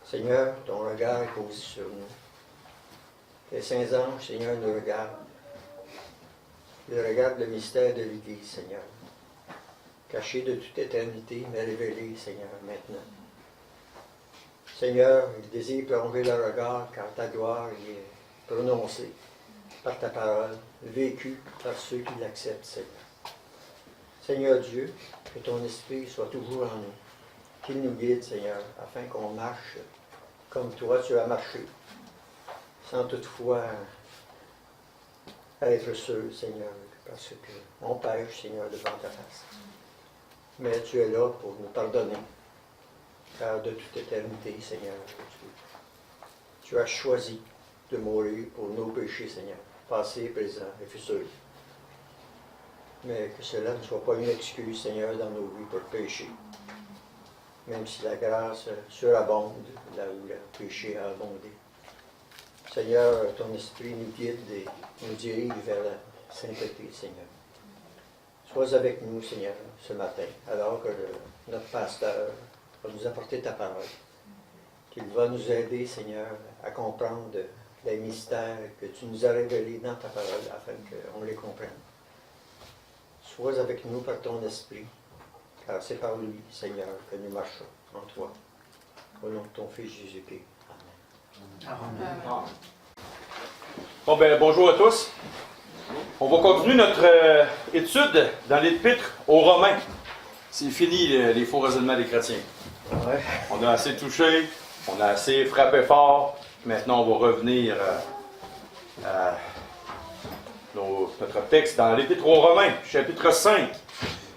Seigneur, ton regard est posé sur nous. Les saints anges, Seigneur, nous regardent. Ils regardent le mystère de l'Église, Seigneur. Caché de toute éternité, mais révélé, Seigneur, maintenant. Seigneur, ils désirent plonger leur regard car ta gloire est prononcée par ta parole, vécue par ceux qui l'acceptent, Seigneur. Seigneur Dieu, que ton esprit soit toujours en nous, qu'il nous guide, Seigneur, afin qu'on marche comme toi tu as marché, sans toutefois être sûr, Seigneur, parce qu'on pêche, Seigneur, devant ta face. Mais tu es là pour nous pardonner, car de toute éternité, Seigneur, tu as choisi de mourir pour nos péchés, Seigneur, passé, présent et futur. Mais que cela ne soit pas une excuse, Seigneur, dans nos vies pour pécher. Même si la grâce surabonde là où le péché a abondé. Seigneur, ton esprit nous guide et nous dirige vers la sainteté, Seigneur. Sois avec nous, Seigneur, ce matin, alors que notre pasteur va nous apporter ta parole. Qu'il va nous aider, Seigneur, à comprendre les mystères que tu nous as révélés dans ta parole afin qu'on les comprenne. Sois avec nous par ton esprit, car c'est par lui, Seigneur, que nous marchons en toi. Au nom de ton Fils Jésus-Christ. Amen. Amen. Bon, ben, bonjour à tous. On va continuer notre étude dans l'Épître aux Romains. C'est fini les faux raisonnements des chrétiens. Ouais. On a assez touché, on a assez frappé fort. Maintenant, on va revenir à notre texte dans l'Épître aux Romains, chapitre 5.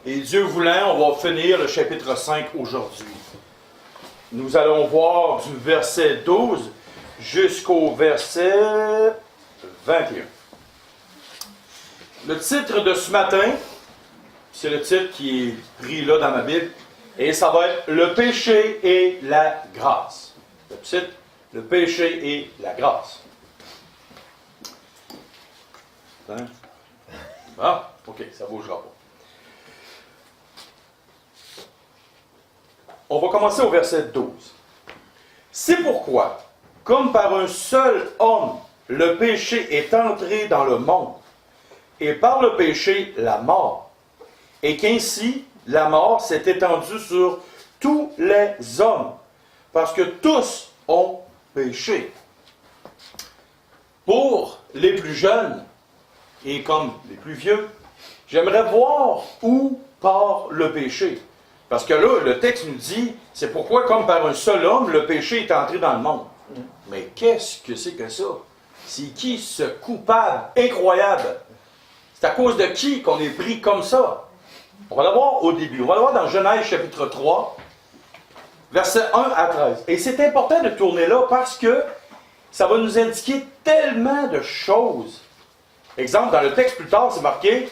Et Dieu voulant, on va finir le chapitre 5 aujourd'hui. Nous allons voir du verset 12 jusqu'au verset 21. Le titre de ce matin, c'est le titre qui est pris là dans ma Bible, et ça va être « Le péché et la grâce ». Le titre, « Le péché et la grâce ». Ah, ok, ça ne bougera pas. On va commencer au verset 12. C'est pourquoi, comme par un seul homme, le péché est entré dans le monde, et par le péché, la mort, et qu'ainsi, la mort s'est étendue sur tous les hommes, parce que tous ont péché. Pour les plus jeunes, et comme les plus vieux, j'aimerais voir où part le péché. Parce que là, le texte nous dit, c'est pourquoi, comme par un seul homme, le péché est entré dans le monde. Mais qu'est-ce que c'est que ça? C'est qui ce coupable incroyable? C'est à cause de qui qu'on est pris comme ça? On va le voir au début. On va le voir dans Genèse chapitre 3, versets 1 à 13. Et c'est important de tourner là parce que ça va nous indiquer tellement de choses. Exemple, dans le texte plus tard, c'est marqué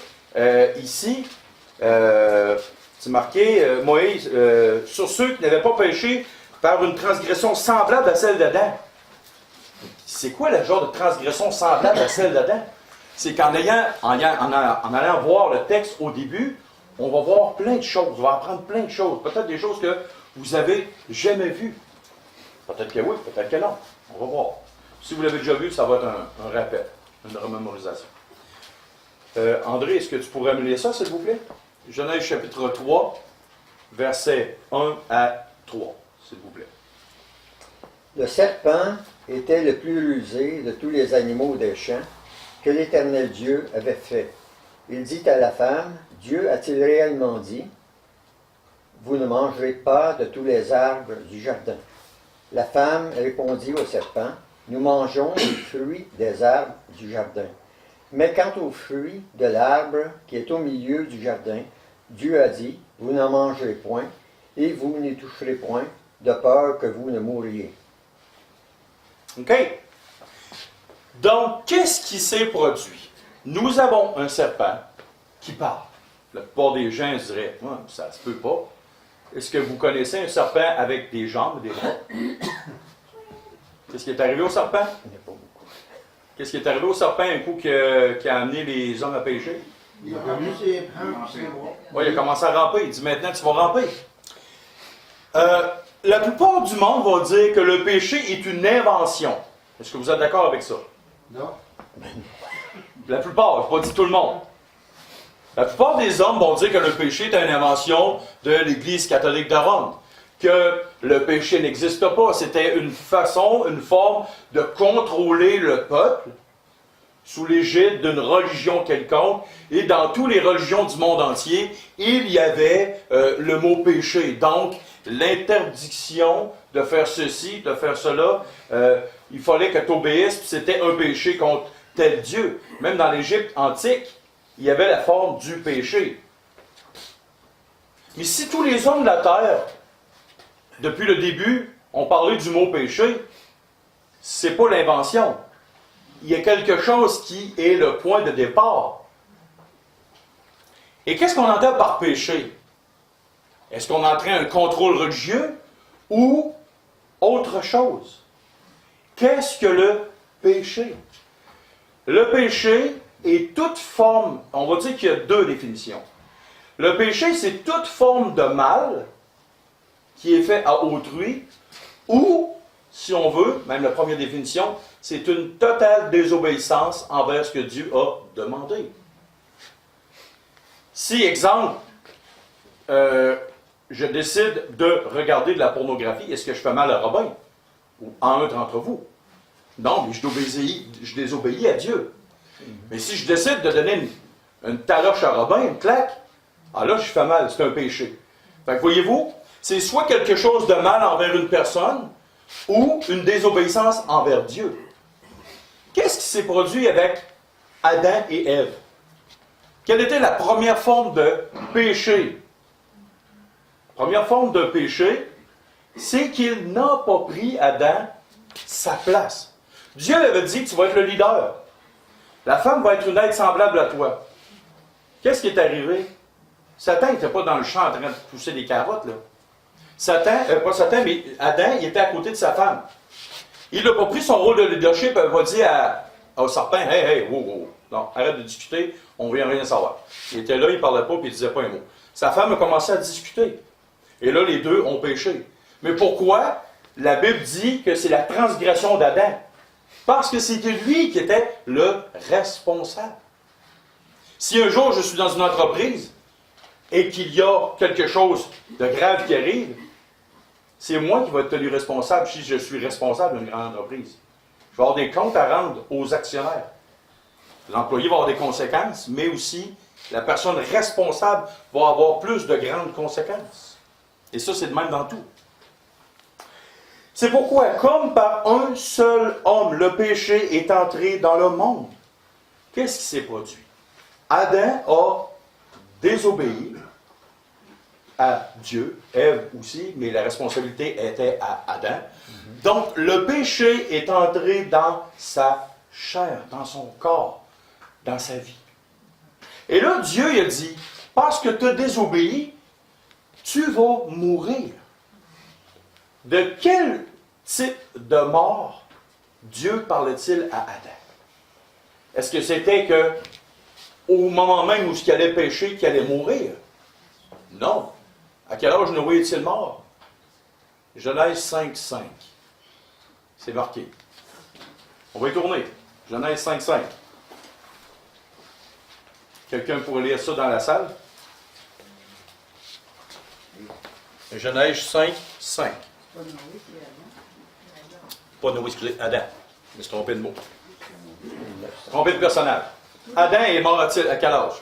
ici, c'est marqué, Moïse, sur ceux qui n'avaient pas péché par une transgression semblable à celle d'Adam. C'est quoi le genre de transgression semblable à celle d'Adam? C'est qu'en allant voir le texte au début, on va voir plein de choses, on va apprendre plein de choses. Peut-être des choses que vous n'avez jamais vues. Peut-être que oui, peut-être que non. On va voir. Si vous l'avez déjà vu, ça va être un rappel, une remémorisation. André, est-ce que tu pourrais me lire ça, s'il vous plaît? Genèse chapitre 3, versets 1 à 3, s'il vous plaît. Le serpent était le plus rusé de tous les animaux des champs que l'Éternel Dieu avait fait. Il dit à la femme, Dieu a-t-il réellement dit, vous ne mangerez pas de tous les arbres du jardin? La femme répondit au serpent, nous mangeons les fruits des arbres du jardin. Mais quant aux fruits de l'arbre qui est au milieu du jardin, Dieu a dit, vous n'en mangerez point, et vous n'y toucherez point, de peur que vous ne mouriez. OK. Donc, qu'est-ce qui s'est produit? Nous avons un serpent qui parle. La plupart des gens diraient, ça se peut pas. Est-ce que vous connaissez un serpent avec des jambes et des bras? Qu'est-ce qui est arrivé au serpent? Il n'y a pas beaucoup. Qu'est-ce qui est arrivé au serpent un coup qui a amené les hommes à pécher? Il a ramené ses bras et ses bras. Oui, il a commencé à ramper. Il dit, maintenant, tu vas ramper. La plupart du monde vont dire que le péché est une invention. Est-ce que vous êtes d'accord avec ça? Non. La plupart, je n'ai pas dit tout le monde. La plupart des hommes vont dire que le péché est une invention de l'Église catholique de Rome. Que le péché n'existe pas. C'était une façon, une forme de contrôler le peuple sous l'égide d'une religion quelconque. Et dans toutes les religions du monde entier, il y avait le mot péché. Donc, l'interdiction de faire ceci, de faire cela, il fallait que tu obéisses, puis c'était un péché contre tel Dieu. Même dans l'Égypte antique, il y avait la forme du péché. Mais si tous les hommes de la terre, depuis le début, ont parlé du mot péché, c'est pas l'invention. Il y a quelque chose qui est le point de départ. Et qu'est-ce qu'on entend par péché? Est-ce qu'on entend un contrôle religieux ou autre chose? Qu'est-ce que le péché? Le péché est toute forme, on va dire qu'il y a deux définitions. Le péché, c'est toute forme de mal qui est fait à autrui, ou, si on veut, même la première définition, c'est une totale désobéissance envers ce que Dieu a demandé. Si, exemple, je décide de regarder de la pornographie, est-ce que je fais mal à Robin? Ou à un d'entre vous? Non, mais je désobéis à Dieu. Mais si je décide de donner une taloche à Robin, une claque, alors là, je fais mal, c'est un péché. Fait que voyez-vous, c'est soit quelque chose de mal envers une personne, ou une désobéissance envers Dieu. Qu'est-ce qui s'est produit avec Adam et Ève? Quelle était la première forme de péché? La première forme de péché, c'est qu'il n'a pas pris, Adam, sa place. Dieu avait dit que tu vas être le leader. La femme va être une être semblable à toi. Qu'est-ce qui est arrivé? Satan n'était pas dans le champ en train de pousser des carottes, là. Pas Satan, mais Adam, il était à côté de sa femme. Il n'a pas pris son rôle de leadership, il va dire au serpent, « Hey, wow, wow, non, arrête de discuter, on ne vient rien savoir. » Il était là, il ne parlait pas, puis il ne disait pas un mot. Sa femme a commencé à discuter. Et là, les deux ont péché. Mais pourquoi? La Bible dit que c'est la transgression d'Adam. Parce que c'était lui qui était le responsable. Si un jour je suis dans une entreprise et qu'il y a quelque chose de grave qui arrive, c'est moi qui vais être tenu responsable si je suis responsable d'une grande entreprise. Je vais avoir des comptes à rendre aux actionnaires. L'employé va avoir des conséquences, mais aussi la personne responsable va avoir plus de grandes conséquences. Et ça, c'est de même dans tout. C'est pourquoi, comme par un seul homme, le péché est entré dans le monde. Qu'est-ce qui s'est produit? Adam a désobéi à Dieu, Ève aussi, mais la responsabilité était à Adam. Donc, le péché est entré dans sa chair, dans son corps, dans sa vie. Et là, Dieu il a dit, parce que tu as désobéi, tu vas mourir. De quel type de mort Dieu parlait-il à Adam? Est-ce que c'était que au moment même où il allait pécher, qu'il allait mourir? Non. À quel âge Noé est-il mort? Genèse 5:5. C'est marqué. On va y tourner. Genèse 5:5. Quelqu'un pourrait lire ça dans la salle? Genèse 5:5. Pas Noé, excusez, Adam. Je me suis trompé de mot. Trompé de personnage. Adam est mort à quel âge?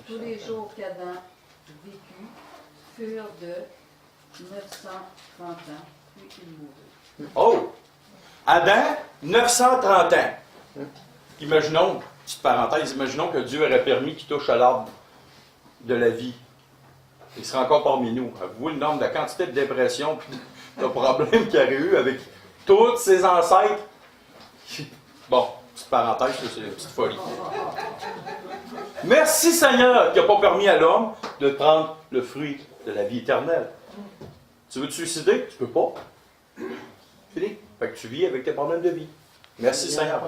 Tous les jours qu'Adam vécut furent de 930 ans, puis il mourut. Oh! Adam, 930 ans. Imaginons, petite parenthèse, imaginons que Dieu aurait permis qu'il touche à l'arbre de la vie. Il serait encore parmi nous. Avez-vous le nombre, la quantité de dépression et de problèmes qu'il y aurait eu avec tous ses ancêtres? Bon, petite parenthèse, c'est une petite folie. Merci Seigneur qui n'a pas permis à l'homme de prendre le fruit de la vie éternelle. Tu veux te suicider? Tu peux pas. Fini. Fait que tu vis avec tes problèmes de vie. Merci Seigneur.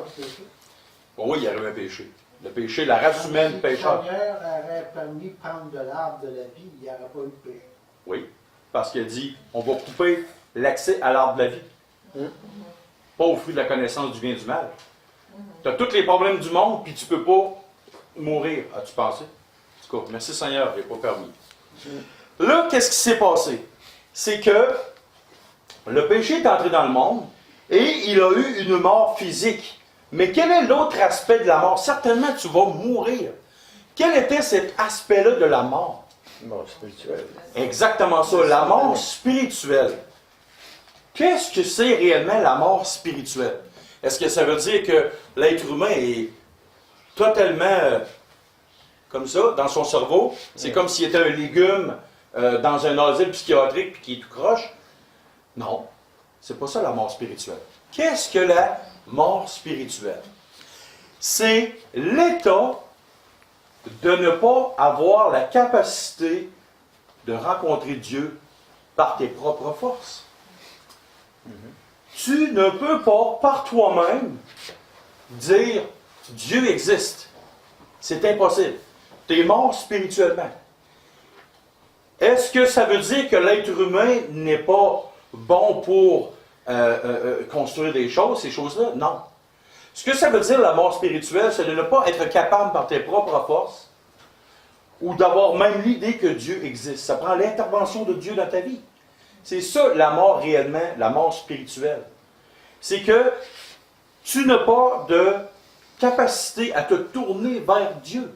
Oh, oui, il y aurait eu un péché. Le péché, la race humaine pécheur. Si le Seigneur aurait permis de prendre de l'arbre de la vie, il n'y aurait pas eu de péché. Oui, parce qu'il a dit, on va couper l'accès à l'arbre de la vie. Pas au fruit de la connaissance du bien et du mal. Tu as tous les problèmes du monde, puis tu ne peux pas mourir. As-tu pensé? En tout cas, merci Seigneur, il n'est pas permis. Là, qu'est-ce qui s'est passé? C'est que le péché est entré dans le monde et il a eu une mort physique. Mais quel est l'autre aspect de la mort? Certainement, tu vas mourir. Quel était cet aspect-là de la mort? Mort spirituelle. Exactement ça, la mort spirituelle. Qu'est-ce que c'est réellement la mort spirituelle? Est-ce que ça veut dire que l'être humain est totalement comme ça, dans son cerveau? C'est comme s'il était un légume dans un asile psychiatrique puis qui est tout croche? Non, c'est pas ça la mort spirituelle. Qu'est-ce que la mort spirituelle? C'est l'état de ne pas avoir la capacité de rencontrer Dieu par tes propres forces. Tu ne peux pas, par toi-même, dire « Dieu existe ». C'est impossible. Tu es mort spirituellement. Est-ce que ça veut dire que l'être humain n'est pas bon pour construire des choses, ces choses-là? Non. Ce que ça veut dire, la mort spirituelle, c'est de ne pas être capable par tes propres forces ou d'avoir même l'idée que Dieu existe. Ça prend l'intervention de Dieu dans ta vie. C'est ça, la mort réellement, la mort spirituelle. C'est que tu n'as pas de capacité à te tourner vers Dieu.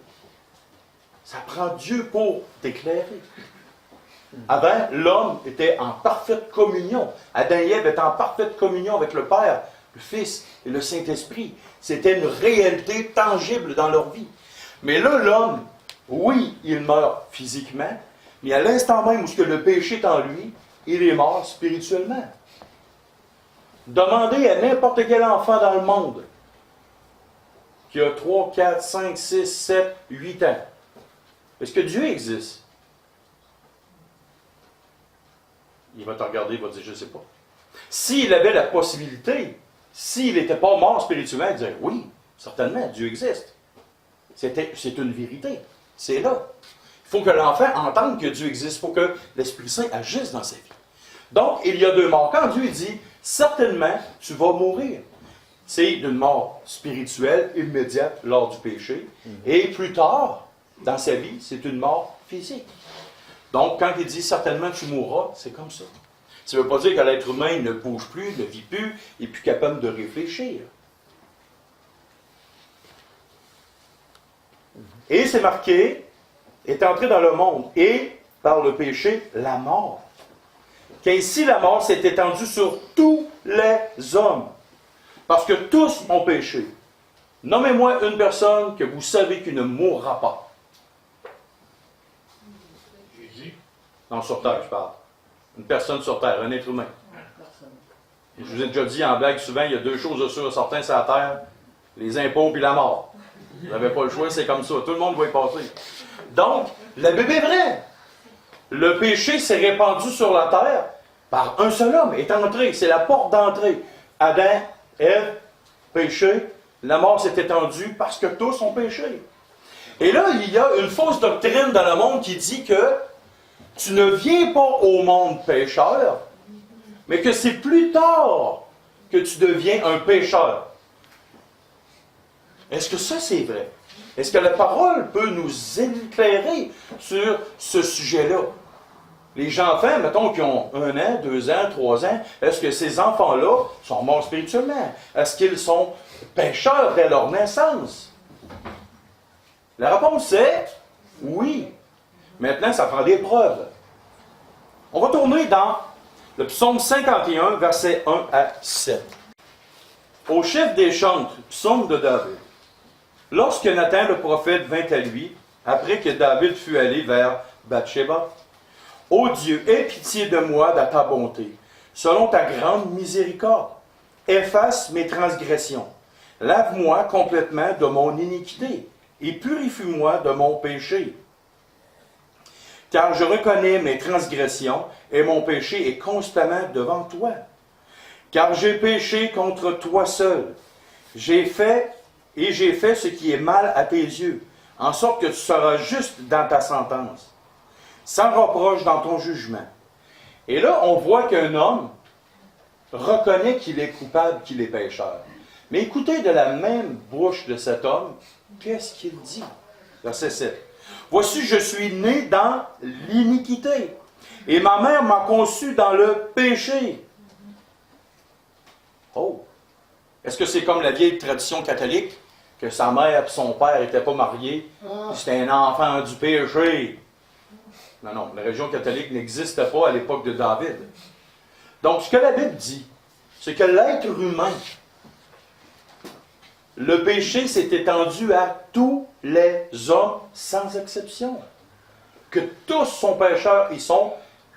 Ça prend Dieu pour t'éclairer. Avant, l'homme était en parfaite communion. Adam et Ève étaient en parfaite communion avec le Père, le Fils et le Saint-Esprit. C'était une réalité tangible dans leur vie. Mais là, l'homme, oui, il meurt physiquement, mais à l'instant même où le péché est en lui, il est mort spirituellement. Demandez à n'importe quel enfant dans le monde qui a 3, 4, 5, 6, 7, 8 ans. Est-ce que Dieu existe? Il va te regarder, il va te dire, je ne sais pas. S'il avait la possibilité, s'il n'était pas mort spirituellement, il dirait, oui, certainement, Dieu existe. C'est une vérité. C'est là. Il faut que l'enfant entende que Dieu existe. Il faut que l'Esprit Saint agisse dans sa vie. Donc, il y a deux morts. Quand Dieu dit, certainement, tu vas mourir. C'est une mort spirituelle immédiate lors du péché. Et plus tard, dans sa vie, c'est une mort physique. Donc, quand il dit certainement tu mourras, c'est comme ça. Ça ne veut pas dire que l'être humain ne bouge plus, ne vit plus, n'est plus capable de réfléchir. Et c'est marqué, est entré dans le monde, et par le péché, la mort. Qu'ainsi la mort s'est étendue sur tous les hommes. Parce que tous ont péché. Nommez-moi une personne que vous savez qui ne mourra pas. Non, sur terre, je parle. Une personne sur terre, un être humain. Je vous ai déjà dit en blague souvent, il y a deux choses sûres et certaines sur la terre, les impôts et la mort. Vous n'avez pas le choix, c'est comme ça. Tout le monde va y passer. Donc, la Bible est vraie. Le péché s'est répandu sur la terre par un seul homme, est entré. C'est la porte d'entrée. Adam, Ève, péché. La mort s'est étendue parce que tous ont péché. Et là, il y a une fausse doctrine dans le monde qui dit que tu ne viens pas au monde pécheur, mais que c'est plus tard que tu deviens un pécheur. Est-ce que ça, c'est vrai? Est-ce que la parole peut nous éclairer sur ce sujet-là? Les enfants, mettons, qui ont 1 an, 2 ans, 3 ans, est-ce que ces enfants-là sont morts spirituellement? Est-ce qu'ils sont pécheurs dès leur naissance? La réponse est oui. Maintenant, ça prend des preuves. On va tourner dans le psaume 51, versets 1 à 7. Au chef des chantres, psaume de David. Lorsque Nathan le prophète vint à lui, après que David fut allé vers Bathsheba, « Ô Dieu, aie pitié de moi dans ta bonté, selon ta grande miséricorde. Efface mes transgressions. Lave-moi complètement de mon iniquité et purifie-moi de mon péché. Car je reconnais mes transgressions et mon péché est constamment devant toi. Car j'ai péché contre toi seul. J'ai fait ce qui est mal à tes yeux, en sorte que tu seras juste dans ta sentence, sans reproche dans ton jugement. » Et là, on voit qu'un homme reconnaît qu'il est coupable, qu'il est pécheur. Mais écoutez de la même bouche de cet homme, qu'est-ce qu'il dit? Verset 7. Voici, je suis né dans l'iniquité, et ma mère m'a conçu dans le péché. Oh! Est-ce que c'est comme la vieille tradition catholique, que sa mère et son père n'étaient pas mariés, puis c'était un enfant du péché? Non, non, la religion catholique n'existait pas à l'époque de David. Donc, ce que la Bible dit, c'est que l'être humain, le péché s'est étendu à tous les hommes, sans exception. Que tous sont pécheurs, ils sont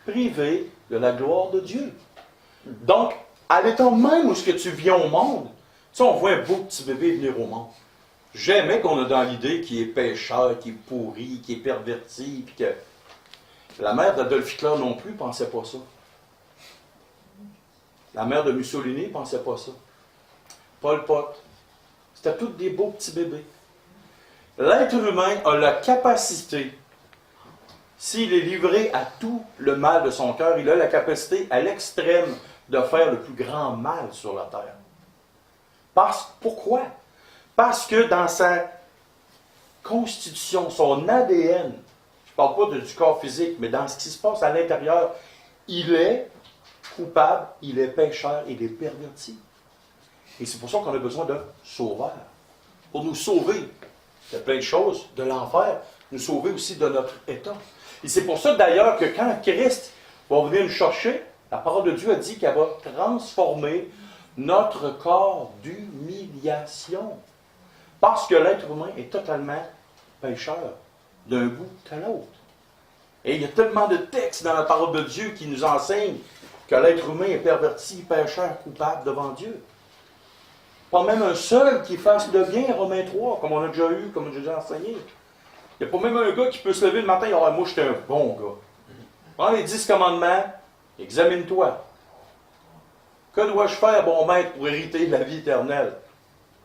privés de la gloire de Dieu. Donc, à l'état même où ce que tu viens au monde, tu sais, on voit un beau petit bébé venir au monde. Jamais qu'on a dans l'idée qu'il est pécheur, qu'il est pourri, qu'il est perverti, puis que... La mère d'Adolf Hitler non plus ne pensait pas ça. La mère de Mussolini ne pensait pas ça. Pol Pot. C'était tous des beaux petits bébés. L'être humain a la capacité, s'il est livré à tout le mal de son cœur, il a la capacité à l'extrême de faire le plus grand mal sur la terre. Pourquoi? Parce que dans sa constitution, son ADN, je ne parle pas du corps physique, mais dans ce qui se passe à l'intérieur, il est coupable, il est pécheur, il est perverti. Et c'est pour ça qu'on a besoin d'un sauveur. Pour nous sauver de plein de choses, de l'enfer, nous sauver aussi de notre état. Et c'est pour ça d'ailleurs que quand Christ va venir nous chercher, la parole de Dieu a dit qu'elle va transformer notre corps d'humiliation. Parce que l'être humain est totalement pécheur, d'un bout à l'autre. Et il y a tellement de textes dans la parole de Dieu qui nous enseignent que l'être humain est perverti, pécheur, coupable devant Dieu. Pas même un seul qui fasse le bien, Romains 3, comme on a déjà eu, comme on a déjà enseigné. Il n'y a pas même un gars qui peut se lever le matin et dire « moi, je suis un bon gars ». Prends les 10 commandements, examine-toi. Que dois-je faire, bon maître, pour hériter de la vie éternelle?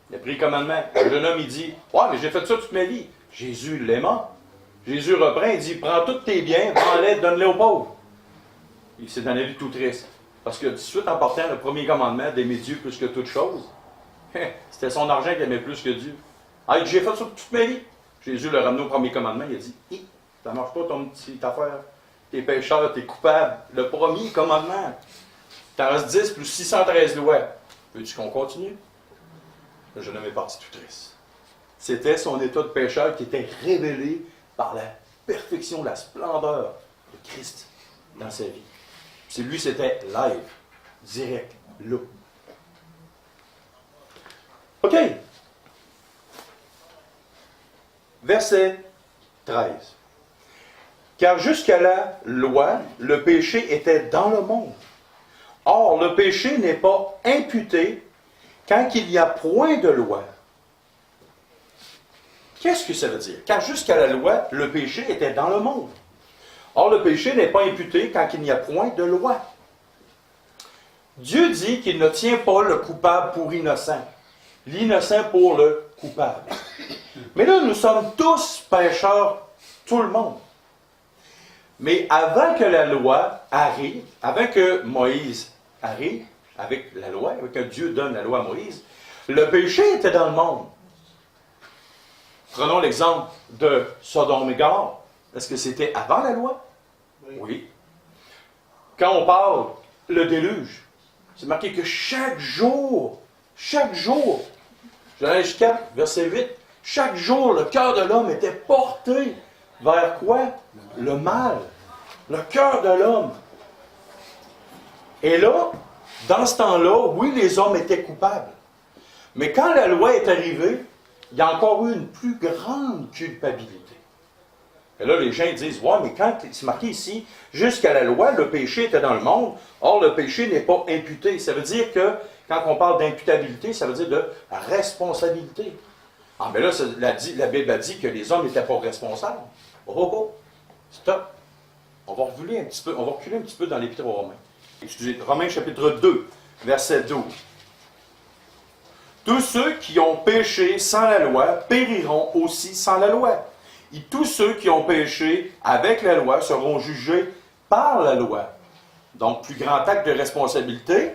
Il a pris le commandement. Le jeune homme, il dit « ouais, mais j'ai fait ça toute ma vie ». Jésus l'aimant. Jésus reprend, il dit « prends tous tes biens, vends-les, donne-les aux pauvres ». Il s'est dans la vie tout triste. Parce que tout de suite, en portant le premier commandement d'aimer Dieu plus que toute chose, c'était son argent qu'il aimait plus que Dieu. Ah, j'ai fait ça toute ma vie. Jésus l'a ramené au premier commandement, il a dit ça ne marche pas ton petite affaire. T'es pécheur, t'es coupable. Le premier commandement. T'en restes 10 plus 613 lois. Veux-tu qu'on continue? Le jeune homme est parti tout triste. C'était son état de pécheur qui était révélé par la perfection, la splendeur de Christ dans sa vie. C'est lui, c'était live, direct, là. OK. Verset 13. Car jusqu'à la loi, le péché était dans le monde. Or, le péché n'est pas imputé quand il n'y a point de loi. Qu'est-ce que ça veut dire? Car jusqu'à la loi, le péché était dans le monde. Or, le péché n'est pas imputé quand il n'y a point de loi. Dieu dit qu'il ne tient pas le coupable pour innocent, l'innocent pour le coupable. Mais là, nous sommes tous pécheurs, tout le monde. Mais avant que la loi arrive, avant que Moïse arrive, avec la loi, avec que Dieu donne la loi à Moïse, le péché était dans le monde. Prenons l'exemple de Sodome et Gomorrhe. Est-ce que c'était avant la loi? Oui. Quand on parle le déluge, c'est marqué que chaque jour, Genèse 4, verset 8, chaque jour, le cœur de l'homme était porté vers quoi? Le mal. Le cœur de l'homme. Et là, dans ce temps-là, oui, les hommes étaient coupables. Mais quand la loi est arrivée, il y a encore eu une plus grande culpabilité. Et là, les gens disent, ouais, mais quand c'est marqué ici, jusqu'à la loi, le péché était dans le monde, or le péché n'est pas imputé. Ça veut dire que, quand on parle d'imputabilité, ça veut dire de responsabilité. Ah, mais là, la Bible a dit que les hommes n'étaient pas responsables. Oh, stop. On va reculer un petit peu dans l'Épître aux Romains. Excusez, Romains chapitre 2, verset 12. Tous ceux qui ont péché sans la loi périront aussi sans la loi. Et tous ceux qui ont péché avec la loi seront jugés par la loi. Donc, plus grand acte de responsabilité.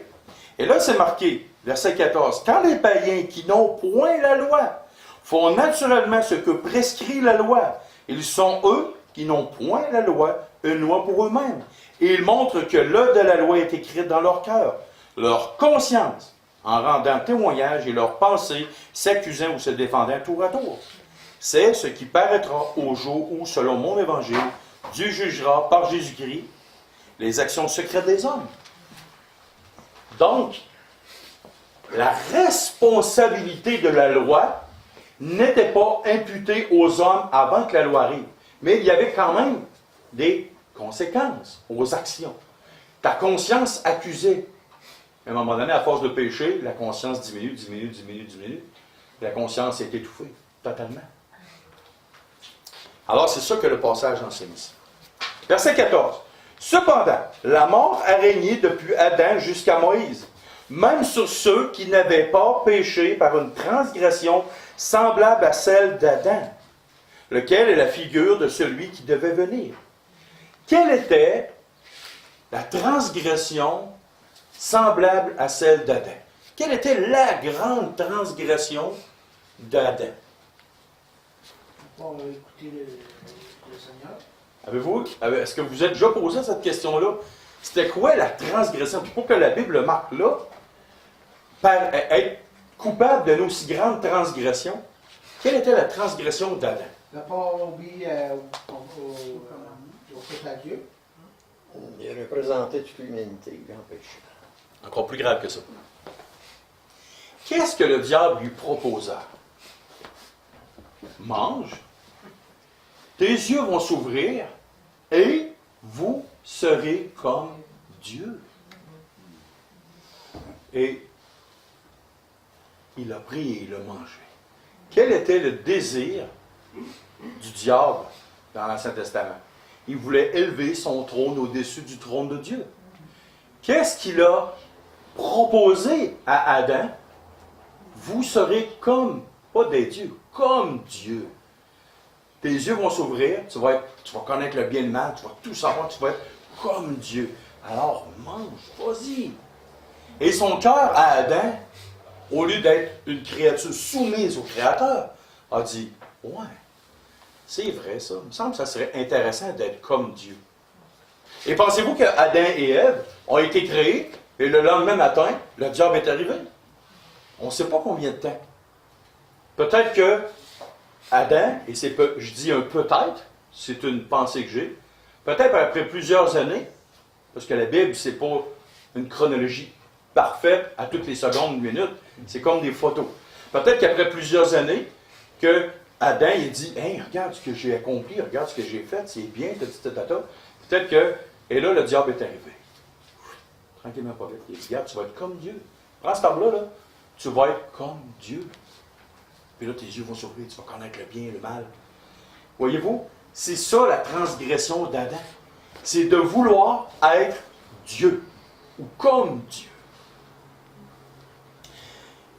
Et là, c'est marqué, verset 14, « Quand les païens qui n'ont point la loi font naturellement ce que prescrit la loi, ils sont eux qui n'ont point la loi, une loi pour eux-mêmes. Et ils montrent que l'œuvre de la loi est écrite dans leur cœur, leur conscience, en rendant témoignage et leurs pensées, s'accusant ou se défendant tour à tour. C'est ce qui paraîtra au jour où, selon mon évangile, Dieu jugera par Jésus-Christ les actions secrètes des hommes. » Donc, la responsabilité de la loi n'était pas imputée aux hommes avant que la loi arrive. Mais il y avait quand même des conséquences aux actions. Ta conscience accusait. À un moment donné, à force de pécher, la conscience diminue. La conscience est étouffée, totalement. Alors, c'est ça que le passage enseigne ici. Verset 14. Cependant, la mort a régné depuis Adam jusqu'à Moïse, même sur ceux qui n'avaient pas péché par une transgression semblable à celle d'Adam, lequel est la figure de celui qui devait venir. Quelle était la transgression semblable à celle d'Adam? Quelle était la grande transgression d'Adam? Pour écouter le Seigneur. Est-ce que vous êtes déjà posé cette question-là? C'était quoi la transgression? Puis pour que la Bible marque là, être coupable d'une aussi grande transgression, quelle était la transgression d'Adam? Ne pas obéir au fait à Dieu. Il représentait toute l'humanité en péché. Encore plus grave que ça. Qu'est-ce que le diable lui proposa? Mange, tes yeux vont s'ouvrir et vous serez comme Dieu. Et il a pris et il a mangé. Quel était le désir du diable dans l'Ancien Testament? Il voulait élever son trône au-dessus du trône de Dieu. Qu'est-ce qu'il a proposé à Adam? Vous serez comme, pas des dieux, comme Dieu. Tes yeux vont s'ouvrir, tu vas connaître le bien et le mal, tu vas tout savoir, tu vas être comme Dieu. Alors mange, vas-y. Et son cœur à Adam, au lieu d'être une créature soumise au Créateur, a dit, ouais, c'est vrai ça, il me semble que ça serait intéressant d'être comme Dieu. Et pensez-vous que Adam et Ève ont été créés, et le lendemain matin, le diable est arrivé? On ne sait pas combien de temps. Peut-être que Adam, et je dis un peut-être, c'est une pensée que j'ai, peut-être après plusieurs années, parce que la Bible, c'est pas une chronologie parfaite à toutes les secondes, minutes, c'est comme des photos. Peut-être qu'après plusieurs années, que Adam, il dit, « Hey, regarde ce que j'ai accompli, regarde ce que j'ai fait, c'est bien, tata. » Peut-être que, et là, le diable est arrivé. Tranquillement, pas vite. Il dit, « Regarde, tu vas être comme Dieu. Prends ce table-là, là, tu vas être comme Dieu. » Puis là, tes yeux vont s'ouvrir, tu vas connaître le bien et le mal. Voyez-vous, c'est ça la transgression d'Adam. C'est de vouloir être Dieu, ou comme Dieu.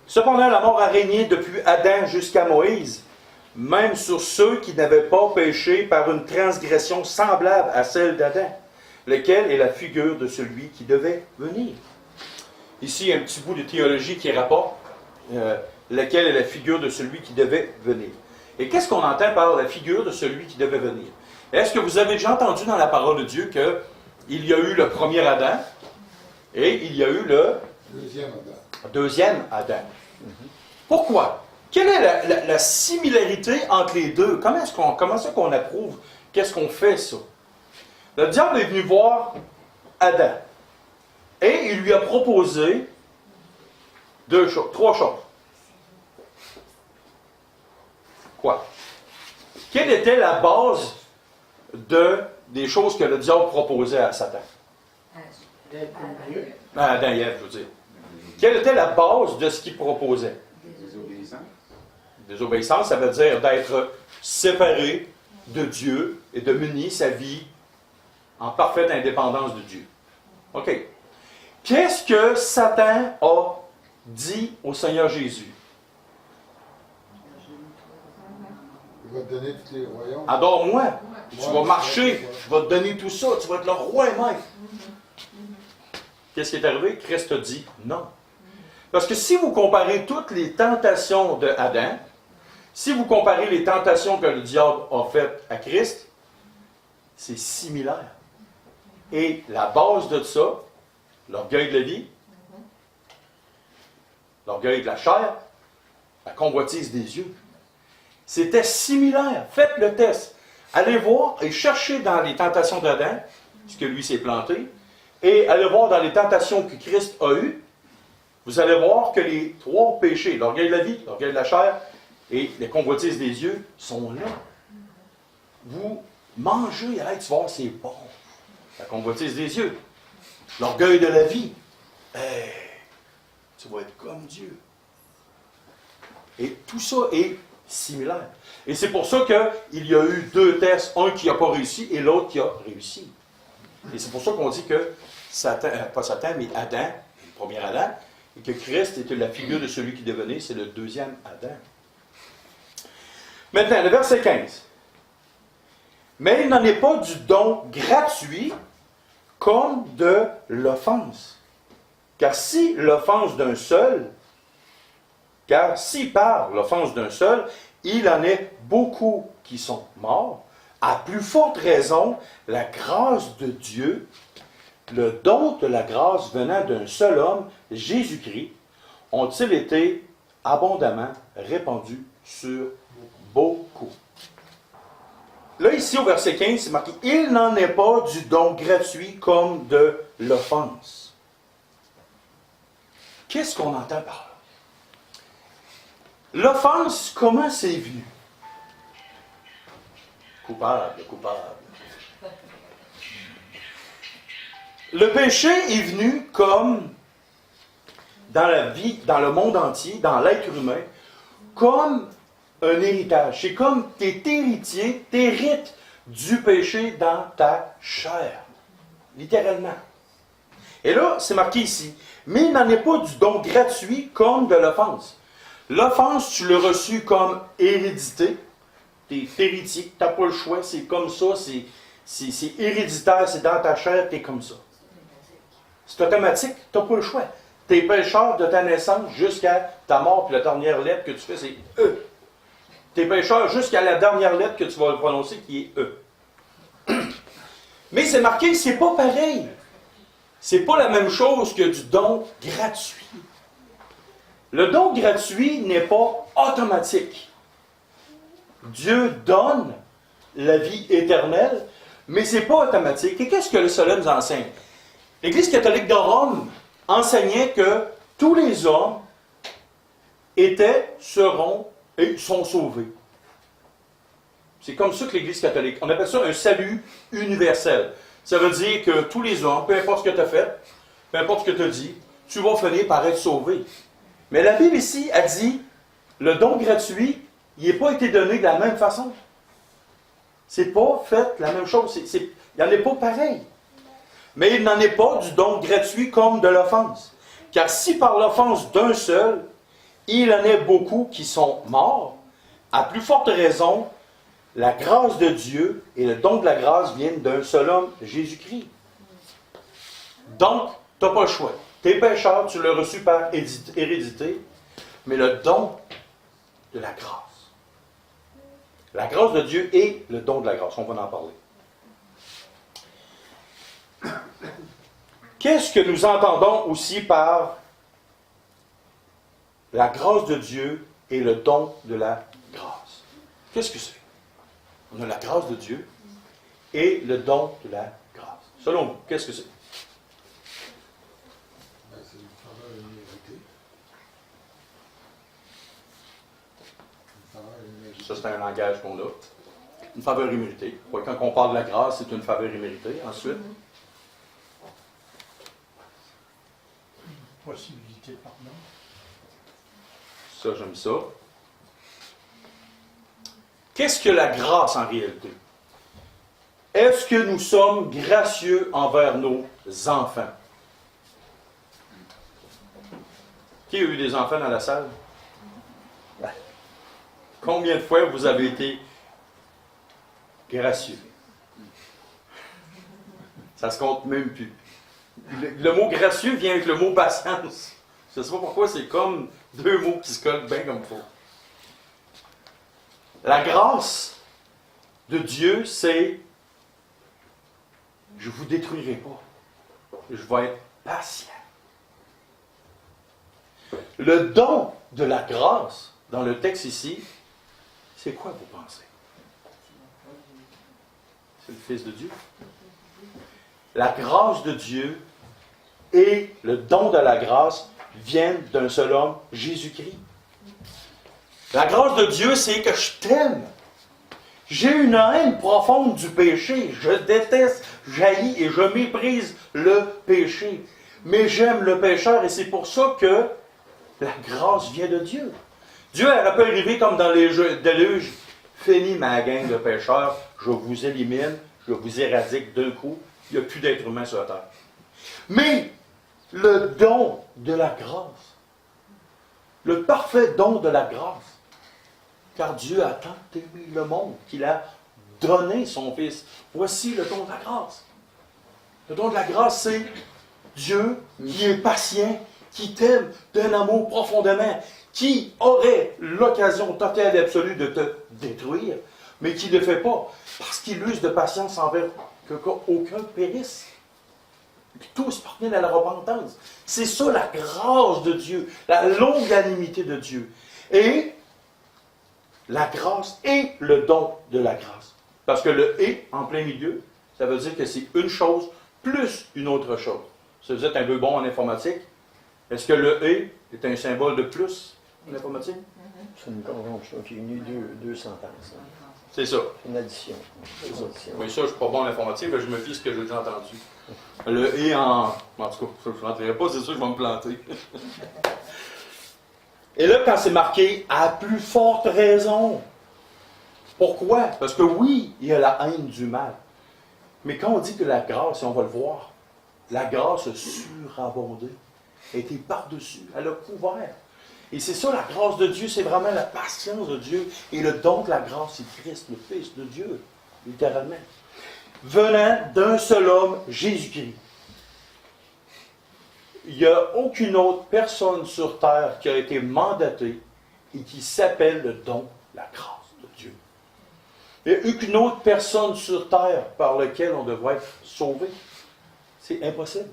Cependant, la mort a régné depuis Adam jusqu'à Moïse, même sur ceux qui n'avaient pas péché par une transgression semblable à celle d'Adam, lequel est la figure de celui qui devait venir. Ici, un petit bout de théologie qui rapporte lequel est la figure de celui qui devait venir. Et qu'est-ce qu'on entend par la figure de celui qui devait venir? Est-ce que vous avez déjà entendu dans la parole de Dieu qu'il y a eu le premier Adam et il y a eu le deuxième Adam? Pourquoi? Quelle est la similarité entre les deux? Comment est-ce qu'on approuve? Qu'est-ce qu'on fait ça? Le diable est venu voir Adam et il lui a proposé trois choses. Quoi? Quelle était la base des choses que le diable proposait à Satan? D'être comme Dieu. Adam et Ève, je veux dire. Quelle était la base de ce qu'il proposait? Désobéissance. Désobéissance, ça veut dire d'être séparé de Dieu et de mener sa vie en parfaite indépendance de Dieu. OK. Qu'est-ce que Satan a dit au Seigneur Jésus? Il va te donner tous les royaumes. Adore-moi. Tu vas marcher. Je vais te donner tout ça. Tu vas être le roi et maître. qu'est-ce qui est arrivé? Christ a dit non. Parce que si vous comparez toutes les tentations d'Adam, si vous comparez les tentations que le diable a faites à Christ, c'est similaire. Et la base de ça, l'orgueil de la vie, l'orgueil de la chair, la convoitise des yeux, c'était similaire. Faites le test. Allez voir et cherchez dans les tentations d'Adam, ce que lui s'est planté, et allez voir dans les tentations que Christ a eues. Vous allez voir que les trois péchés, l'orgueil de la vie, l'orgueil de la chair et les convoitises des yeux, sont là. Vous mangez, tu vas voir, c'est bon. La convoitise des yeux. L'orgueil de la vie. Hey, tu vas être comme Dieu. Et tout ça est similaire. Et c'est pour ça qu'il y a eu deux tests, un qui n'a pas réussi et l'autre qui a réussi. Et c'est pour ça qu'on dit que Satan, pas Satan, mais Adam, le premier Adam, et que Christ était la figure de celui qui devenait, c'est le deuxième Adam. Maintenant, le verset 15. Mais il n'en est pas du don gratuit comme de l'offense. Car si par l'offense d'un seul, il en est beaucoup qui sont morts, à plus forte raison, la grâce de Dieu, le don de la grâce venant d'un seul homme, Jésus-Christ, ont-ils été abondamment répandus sur beaucoup. Là, ici, au verset 15, c'est marqué « Il n'en est pas du don gratuit comme de l'offense. » Qu'est-ce qu'on entend par là? L'offense, comment c'est venu? Coupable. Le péché est venu comme dans la vie, dans le monde entier, dans l'être humain, comme un héritage. C'est comme tu es héritier, tu hérites du péché dans ta chair. Littéralement. Et là, c'est marqué ici. Mais il n'en est pas du don gratuit comme de l'offense. L'offense, tu l'as reçu comme hérédité. Tu es héritier, tu n'as pas le choix, c'est comme ça, c'est héréditaire, c'est dans ta chair, tu es comme ça. C'est automatique, tu n'as pas le choix. Tu es pécheur de ta naissance jusqu'à ta mort, puis la dernière lettre que tu fais, c'est E. Tu es pécheur jusqu'à la dernière lettre que tu vas prononcer, qui est E. Mais c'est marqué, c'est pas pareil. C'est pas la même chose que du don gratuit. Le don gratuit n'est pas automatique. Dieu donne la vie éternelle, mais ce n'est pas automatique. Et qu'est-ce que cela nous enseigne? L'Église catholique de Rome enseignait que tous les hommes seront et sont sauvés. C'est comme ça que l'Église catholique, on appelle ça un salut universel. Ça veut dire que tous les hommes, peu importe ce que tu as fait, peu importe ce que tu as dit, tu vas finir par être sauvé. Mais la Bible ici a dit, le don gratuit, il n'a pas été donné de la même façon. C'est pas fait la même chose. Il n'en est pas pareil. Mais il n'en est pas du don gratuit comme de l'offense. Car si par l'offense d'un seul, il en est beaucoup qui sont morts, à plus forte raison, la grâce de Dieu et le don de la grâce viennent d'un seul homme, Jésus-Christ. Donc, tu n'as pas le choix. Tu es pécheur, tu l'as reçu par hérédité, mais le don de la grâce. La grâce de Dieu et le don de la grâce. On va en parler. Qu'est-ce que nous entendons aussi par la grâce de Dieu et le don de la grâce? Qu'est-ce que c'est? On a la grâce de Dieu et le don de la grâce. Selon vous, qu'est-ce que c'est? C'est une faveur imméritée. Une faveur imméritée. Ça, c'est un langage qu'on a. Une faveur imméritée. Quand on parle de la grâce, c'est une faveur imméritée. Ensuite, Possibilité de pardon. ça, j'aime ça. Qu'est-ce que la grâce en réalité? Est-ce que nous sommes gracieux envers nos enfants? Qui a eu des enfants dans la salle? Combien de fois vous avez été gracieux? Ça se compte même plus. Le mot gracieux vient avec le mot patience. Je ne sais pas pourquoi, c'est comme deux mots qui se collent bien comme il faut. La grâce de Dieu, c'est je ne vous détruirai pas. Je vais être patient. Le don de la grâce, dans le texte ici, c'est quoi vous pensez? C'est le Fils de Dieu. La grâce de Dieu et le don de la grâce viennent d'un seul homme, Jésus-Christ. La grâce de Dieu, c'est que je t'aime. J'ai une haine profonde du péché. Je déteste, j'haïs et je méprise le péché. Mais j'aime le pécheur et c'est pour ça que la grâce vient de Dieu. Dieu aurait pu arriver comme dans les déluges. Fini ma gang de pécheurs, je vous élimine, je vous éradique d'un coup. Il n'y a plus d'être humain sur la terre. Mais le don de la grâce, le parfait don de la grâce, car Dieu a tant aimé le monde qu'il a donné son Fils. Voici le don de la grâce. Le don de la grâce, c'est Dieu qui est patient, qui t'aime d'un amour profondément, qui aurait l'occasion totale et absolue de te détruire, mais qui ne le fait pas, parce qu'il use de patience envers qu'aucun périsse. Puis tous parviennent à la repentance. C'est ça la grâce de Dieu, la longanimité de Dieu. Et la grâce et le don de la grâce. Parce que le « et » en plein milieu, ça veut dire que c'est une chose plus une autre chose. Si vous êtes un peu bon en informatique, est-ce que le « et » est un symbole de plus en informatique? C'est une conjonction qui unit deux sentences. C'est ça. Une addition. C'est ça. Oui, ça, je ne suis pas bon en informatique, mais je me fie à ce que j'ai déjà entendu. Le « et » en tout cas, je ne rentrerai pas, c'est sûr que je vais me planter. Et là, quand c'est marqué « à plus forte raison », pourquoi? Parce que oui, il y a la haine du mal. Mais quand on dit que la grâce, et on va le voir, la grâce a surabondé, a été par-dessus, elle a couvert. Et c'est ça la grâce de Dieu, c'est vraiment la patience de Dieu. Et le don de la grâce, c'est Christ, le Fils de Dieu, littéralement. Venant d'un seul homme, Jésus-Christ. Il n'y a aucune autre personne sur terre qui a été mandatée et qui s'appelle le don, la grâce de Dieu. Il n'y a aucune autre personne sur terre par laquelle on devrait être sauvé. C'est impossible.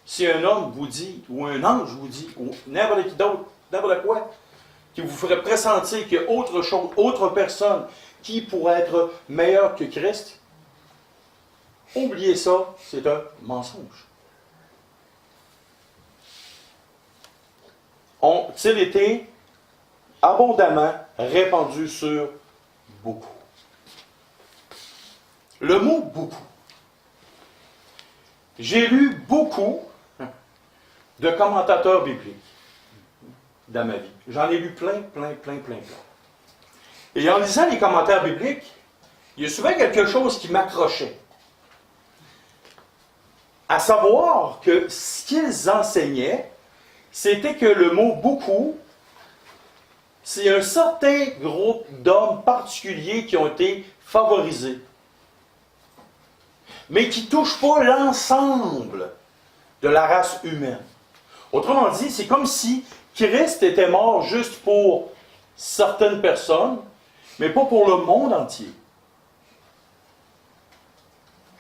Si un homme vous dit, ou un ange vous dit, ou n'importe qui d'autre, n'importe quoi, qui vous ferait pressentir qu'il y a autre chose, autre personne qui pourrait être meilleure que Christ, oubliez ça, c'est un mensonge. Ont-ils été abondamment répandus sur beaucoup? Le mot « beaucoup ». J'ai lu beaucoup de commentateurs bibliques dans ma vie. J'en ai lu plein. Et en lisant les commentaires bibliques, il y a souvent quelque chose qui m'accrochait. À savoir que ce qu'ils enseignaient, c'était que le mot « beaucoup », c'est un certain groupe d'hommes particuliers qui ont été favorisés, mais qui ne touchent pas l'ensemble de la race humaine. Autrement dit, c'est comme si Christ était mort juste pour certaines personnes, mais pas pour le monde entier.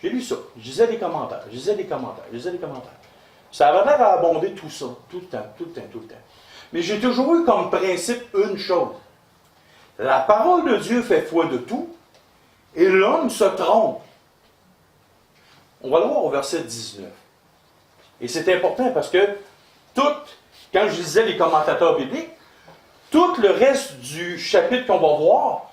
J'ai lu ça, je lisais des commentaires. Ça avait l'air à abonder tout ça, tout le temps. Mais j'ai toujours eu comme principe une chose. La parole de Dieu fait foi de tout, et l'homme se trompe. On va le voir au verset 19. Et c'est important parce que quand je lisais les commentateurs bibliques, tout le reste du chapitre qu'on va voir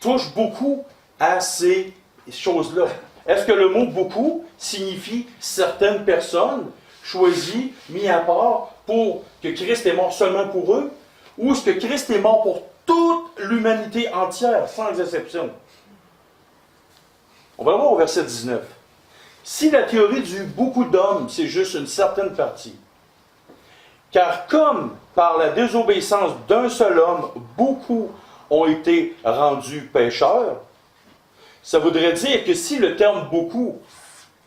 touche beaucoup à ces choses-là. Est-ce que le mot « beaucoup » signifie certaines personnes choisies, mis à part, pour que Christ est mort seulement pour eux, ou est-ce que Christ est mort pour toute l'humanité entière, sans exception? On va le voir au verset 19. Si la théorie du beaucoup d'hommes, c'est juste une certaine partie, car comme par la désobéissance d'un seul homme, beaucoup ont été rendus pécheurs, ça voudrait dire que si le terme « beaucoup »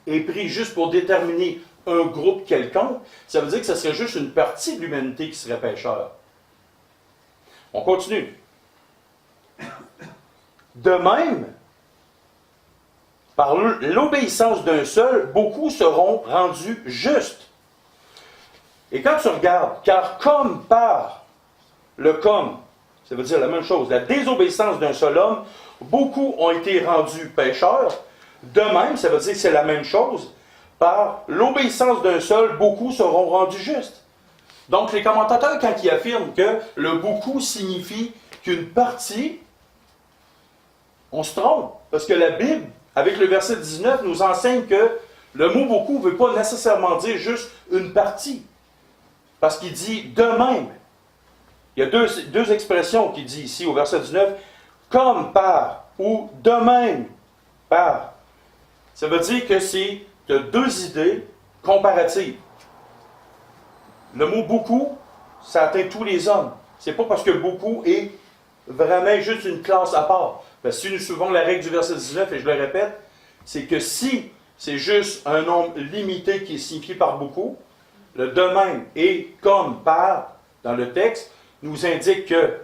est pris juste pour déterminer un groupe quelconque, ça veut dire que ce serait juste une partie de l'humanité qui serait pécheur. On continue. De même, par l'obéissance d'un seul, beaucoup seront rendus justes. Et quand tu regardes, car comme par le comme, ça veut dire la même chose, la désobéissance d'un seul homme, beaucoup ont été rendus pécheurs. De même, ça veut dire que c'est la même chose, par l'obéissance d'un seul, beaucoup seront rendus justes. Donc les commentateurs, quand ils affirment que le beaucoup signifie qu'une partie, on se trompe, parce que la Bible, avec le verset 19, nous enseigne que le mot beaucoup ne veut pas nécessairement dire juste une partie. Parce qu'il dit de même. Il y a deux expressions qu'il dit ici au verset 19, comme par ou de même par. Ça veut dire que c'est de deux idées comparatives. Le mot beaucoup, ça atteint tous les hommes. C'est pas parce que beaucoup est vraiment juste une classe à part. Parce que si nous suivons la règle du verset 19, et je le répète, c'est que si c'est juste un nombre limité qui est signifié par beaucoup, le de même et comme par, dans le texte, nous indique qu'il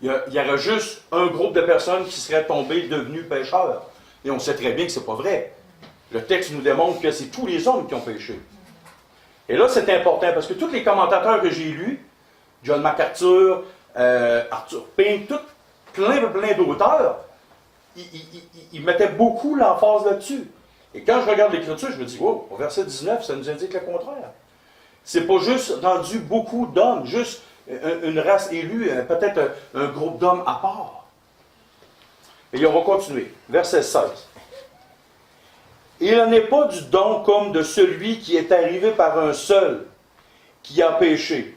y aura juste un groupe de personnes qui seraient tombées, devenues pécheurs. Et on sait très bien que ce n'est pas vrai. Le texte nous démontre que c'est tous les hommes qui ont péché. Et là, c'est important, parce que tous les commentateurs que j'ai lus, John MacArthur, Arthur Pink, plein d'auteurs, ils mettaient beaucoup l'emphase là-dessus. Et quand je regarde l'Écriture, je me dis, wow, au verset 19, ça nous indique le contraire. C'est pas juste rendu beaucoup d'hommes, juste une race élue, peut-être un groupe d'hommes à part. Et on va continuer. Verset 16. Il n'en est pas du don comme de celui qui est arrivé par un seul, qui a péché.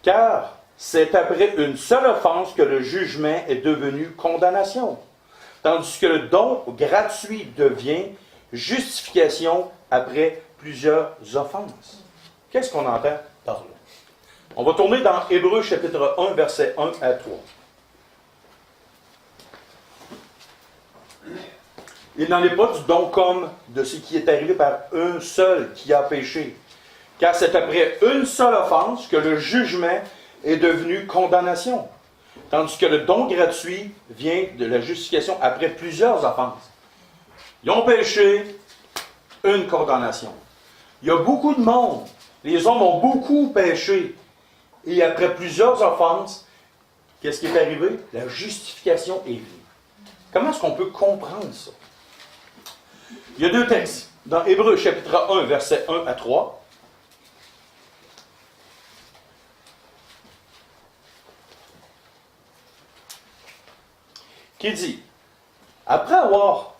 Car c'est après une seule offense que le jugement est devenu condamnation, tandis que le don gratuit devient justification après plusieurs offenses. Qu'est-ce qu'on entend par là? On va tourner dans Hébreux chapitre 1, versets 1 à 3. Il n'en est pas du don comme de ce qui est arrivé par un seul qui a péché, car c'est après une seule offense que le jugement est devenu condamnation, tandis que le don gratuit vient de la justification après plusieurs offenses. Ils ont péché, une condamnation. Il y a beaucoup de monde, les hommes ont beaucoup péché, et après plusieurs offenses, qu'est-ce qui est arrivé? La justification est venue. Comment est-ce qu'on peut comprendre ça? Il y a deux textes. Dans Hébreux chapitre 1, versets 1 à 3. Qui dit, après avoir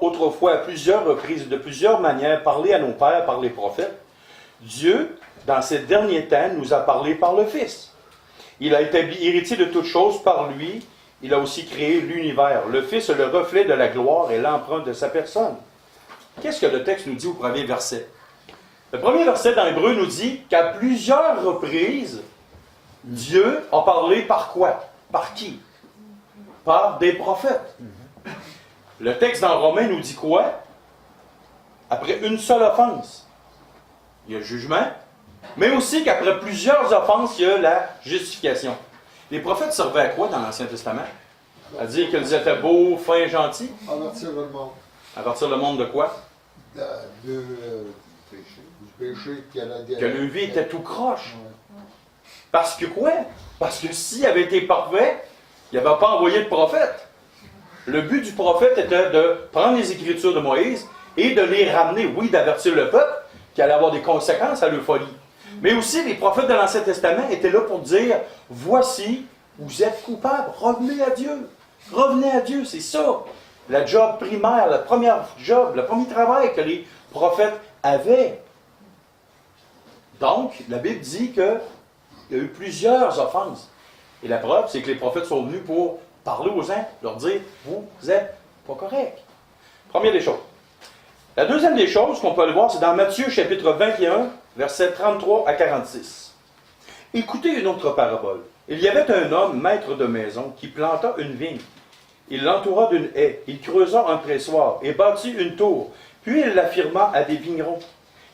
autrefois à plusieurs reprises, de plusieurs manières, parlé à nos pères par les prophètes, Dieu, dans ces derniers temps, nous a parlé par le Fils. Il a établi héritier de toutes choses par lui. Il a aussi créé l'univers. Le Fils est le reflet de la gloire et l'empreinte de sa personne. Qu'est-ce que le texte nous dit au premier verset? Le premier verset dans Hébreu nous dit qu'à plusieurs reprises, Dieu a parlé par quoi? Par qui? Par des prophètes. Le texte dans Romains nous dit quoi? Après une seule offense, il y a le jugement, mais aussi qu'après plusieurs offenses, il y a la justification. Les prophètes servaient à quoi dans l'Ancien Testament? À dire qu'ils étaient beaux, fins, gentils? Avertir le monde. Avertir le monde de quoi? Du péché qu'il y en a derrière. Que leur vie était tout croche. Parce que quoi? Parce que s'il avait été parfait, il n'avait pas envoyé de prophète. Le but du prophète était de prendre les Écritures de Moïse et de les ramener, oui, d'avertir le peuple, qui allait avoir des conséquences à leur folie. Mais aussi, les prophètes de l'Ancien Testament étaient là pour dire, voici, vous êtes coupables, revenez à Dieu. Revenez à Dieu, c'est ça. La job primaire, le premier travail que les prophètes avaient. Donc, la Bible dit qu'il y a eu plusieurs offenses. Et la preuve, c'est que les prophètes sont venus pour parler aux gens, leur dire, vous êtes pas corrects. Première des choses. La deuxième des choses qu'on peut aller voir, c'est dans Matthieu chapitre 21, versets 33 à 46. Écoutez une autre parabole. Il y avait un homme, maître de maison, qui planta une vigne. Il l'entoura d'une haie. Il creusa un pressoir et bâtit une tour. Puis il l'affirma à des vignerons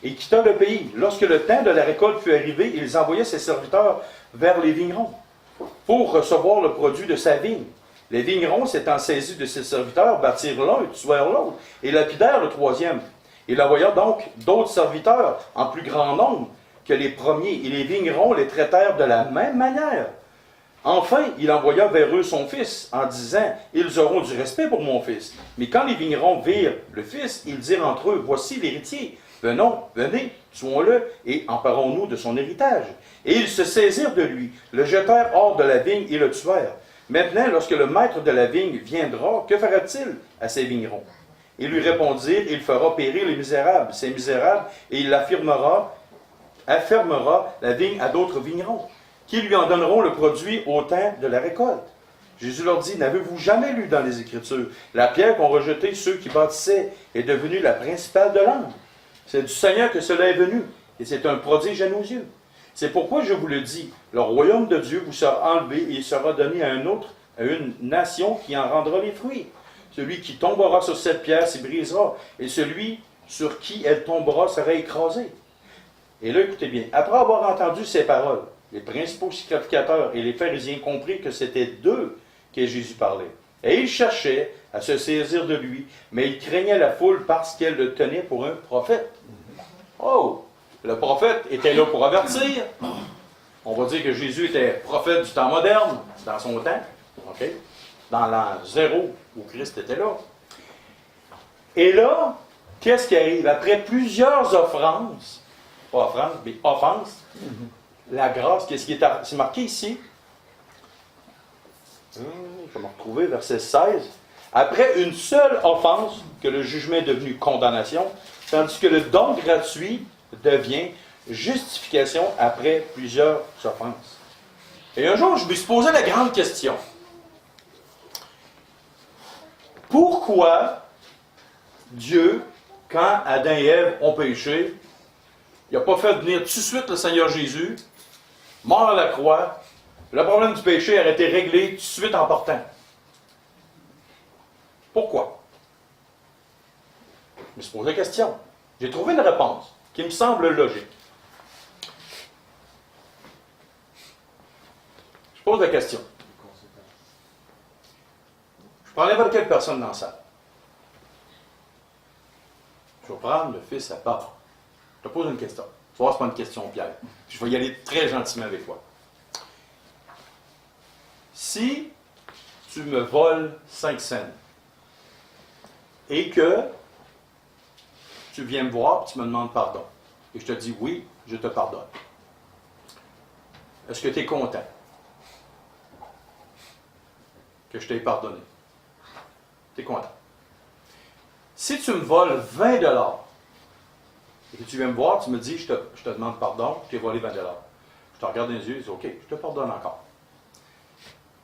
et quitta le pays. Lorsque le temps de la récolte fut arrivé, il envoya ses serviteurs vers les vignerons pour recevoir le produit de sa vigne. Les vignerons, s'étant saisis de ses serviteurs, battirent l'un et tuèrent l'autre, et lapidèrent le troisième. Il envoya donc d'autres serviteurs en plus grand nombre que les premiers, et les vignerons les traitèrent de la même manière. Enfin, il envoya vers eux son fils, en disant, « Ils auront du respect pour mon fils. » Mais quand les vignerons virent le fils, ils dirent entre eux, « Voici l'héritier. Venons, venez, tuons-le, et emparons-nous de son héritage. » Et ils se saisirent de lui, le jetèrent hors de la vigne et le tuèrent. Maintenant, lorsque le maître de la vigne viendra, que fera-t-il à ces vignerons? Ils lui répondirent, « Il fera périr les misérables, ces misérables, et il affermera la vigne à d'autres vignerons, qui lui en donneront le produit au temps de la récolte. » Jésus leur dit, « N'avez-vous jamais lu dans les Écritures, la pierre qu'ont rejetée ceux qui bâtissaient est devenue la principale de l'angle. C'est du Seigneur que cela est venu, et c'est un prodige à nos yeux. C'est pourquoi je vous le dis, le royaume de Dieu vous sera enlevé et il sera donné à une nation qui en rendra les fruits. Celui qui tombera sur cette pierre s'y brisera, et celui sur qui elle tombera sera écrasé. » Et là, écoutez bien, après avoir entendu ces paroles, les principaux sacrificateurs et les pharisiens comprirent que c'était d'eux que Jésus parlait. Et ils cherchaient à se saisir de lui, mais ils craignaient la foule parce qu'elle le tenait pour un prophète. Oh! Le prophète était là pour avertir. On va dire que Jésus était prophète du temps moderne, dans son temps, ok? Dans l'an 0, où Christ était là. Et là, qu'est-ce qui arrive? Après plusieurs offenses, pas offrandes, mais offenses, la grâce, qu'est-ce qui est c'est marqué ici? Je vais me retrouver, verset 16. Après une seule offense, que le jugement est devenu condamnation, tandis que le don gratuit devient justification après plusieurs offenses. Et un jour, je me suis posé la grande question. Pourquoi Dieu, quand Adam et Ève ont péché, il n'a pas fait venir tout de suite le Seigneur Jésus, mort à la croix, le problème du péché aurait été réglé tout de suite en partant? Pourquoi? Je me suis posé la question. J'ai trouvé une réponse qui me semble logique. Je pose la question. Je prends n'importe quelle personne dans la salle. Je vais prendre le fils à part. Je te pose une question. Tu vois, ce n'est pas une question piège. Je vais y aller très gentiment avec toi. Si tu me voles 5 cents et que tu viens me voir et tu me demandes pardon, et je te dis oui, je te pardonne, est-ce que tu es content que je t'ai pardonné? Tu es content. Si tu me voles 20 $ et que tu viens me voir, tu me dis, je te demande pardon, je t'ai volé 20 $. Je te regarde dans les yeux et je dis, OK, je te pardonne encore.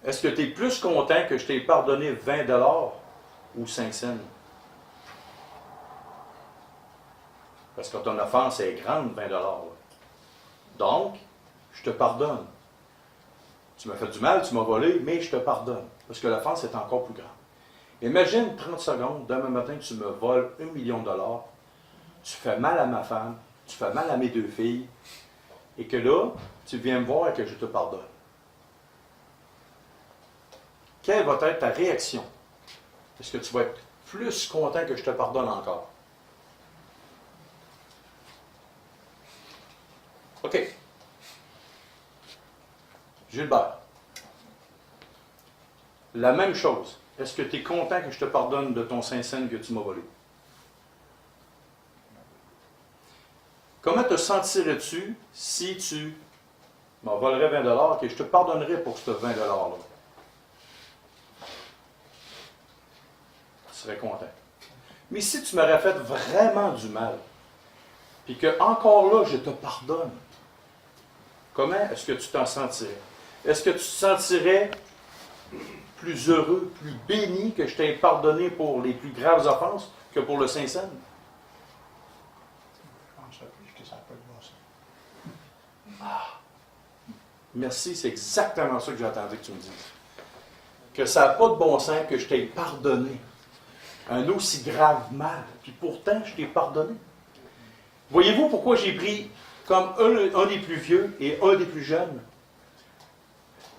Est-ce que tu es plus content que je t'ai pardonné 20 $ ou 5 cents? Parce que ton offense est grande, 20 $. Donc, je te pardonne. Tu m'as fait du mal, tu m'as volé, mais je te pardonne. Parce que l'offense est encore plus grande. Imagine 30 secondes, demain matin, tu me voles $1 million, tu fais mal à ma femme, tu fais mal à mes 2 filles, et que là, tu viens me voir et que je te pardonne. Quelle va être ta réaction? Est-ce que tu vas être plus content que je te pardonne encore? OK. Gilbert. La même chose. Est-ce que tu es content que je te pardonne de ton 5 cents que tu m'as volé? Comment te sentirais-tu si tu m'en volerais 20 $ et que je te pardonnerais pour ce 20 $-là? Tu serais content. Mais si tu m'aurais fait vraiment du mal, puis que encore là, je te pardonne, comment est-ce que tu t'en sentirais? Est-ce que tu te sentirais plus heureux, plus béni que je t'ai pardonné pour les plus graves offenses que pour le 5 cents? Je pense que ça n'a pas de bon sens. Ah, merci, c'est exactement ça que j'attendais que tu me dises. Que ça n'a pas de bon sens que je t'ai pardonné. un aussi grave mal, puis pourtant je t'ai pardonné. Voyez-vous pourquoi j'ai pris comme un des plus vieux et un des plus jeunes?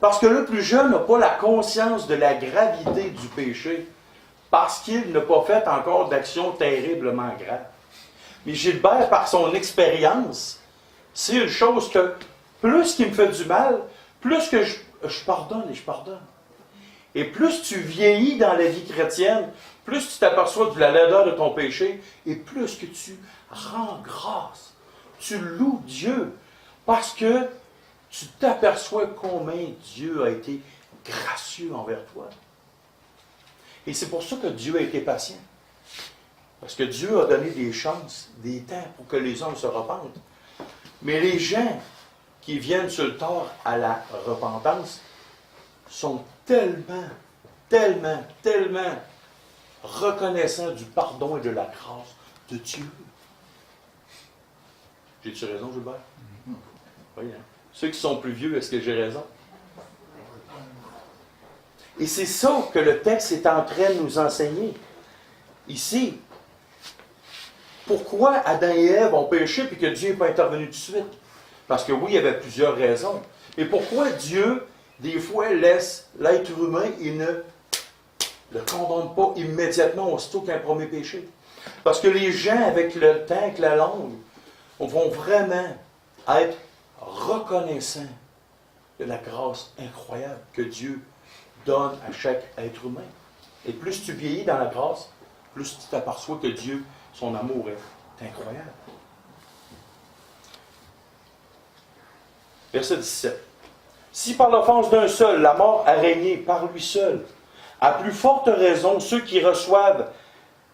Parce que le plus jeune n'a pas la conscience de la gravité du péché, parce qu'il n'a pas fait encore d'action terriblement grave. Mais Gilbert, par son expérience, c'est une chose que plus qu'il me fait du mal, plus que je pardonne et je pardonne. Et plus tu vieillis dans la vie chrétienne, plus tu t'aperçois de la laideur de ton péché, et plus que tu rends grâce. Tu loues Dieu, parce que tu t'aperçois combien Dieu a été gracieux envers toi. Et c'est pour ça que Dieu a été patient. Parce que Dieu a donné des chances, des temps pour que les hommes se repentent. Mais les gens qui viennent sur le tard à la repentance sont tellement reconnaissants du pardon et de la grâce de Dieu. J'ai-tu raison, Gilbert? Oui, hein? Ceux qui sont plus vieux, est-ce que j'ai raison? Et c'est ça que le texte est en train de nous enseigner. Ici, pourquoi Adam et Ève ont péché et que Dieu n'est pas intervenu tout de suite? Parce que oui, il y avait plusieurs raisons. Et pourquoi Dieu, des fois, laisse l'être humain et ne le condamne pas immédiatement aussitôt qu'il y a un premier péché? Parce que les gens, avec le temps, avec la langue, vont vraiment être reconnaissants de la grâce incroyable que Dieu donne à chaque être humain. Et plus tu vieillis dans la grâce, plus tu t'aperçois que Dieu, son amour est incroyable. Verset 17. Si par l'offense d'un seul, la mort a régné par lui seul, à plus forte raison, ceux qui reçoivent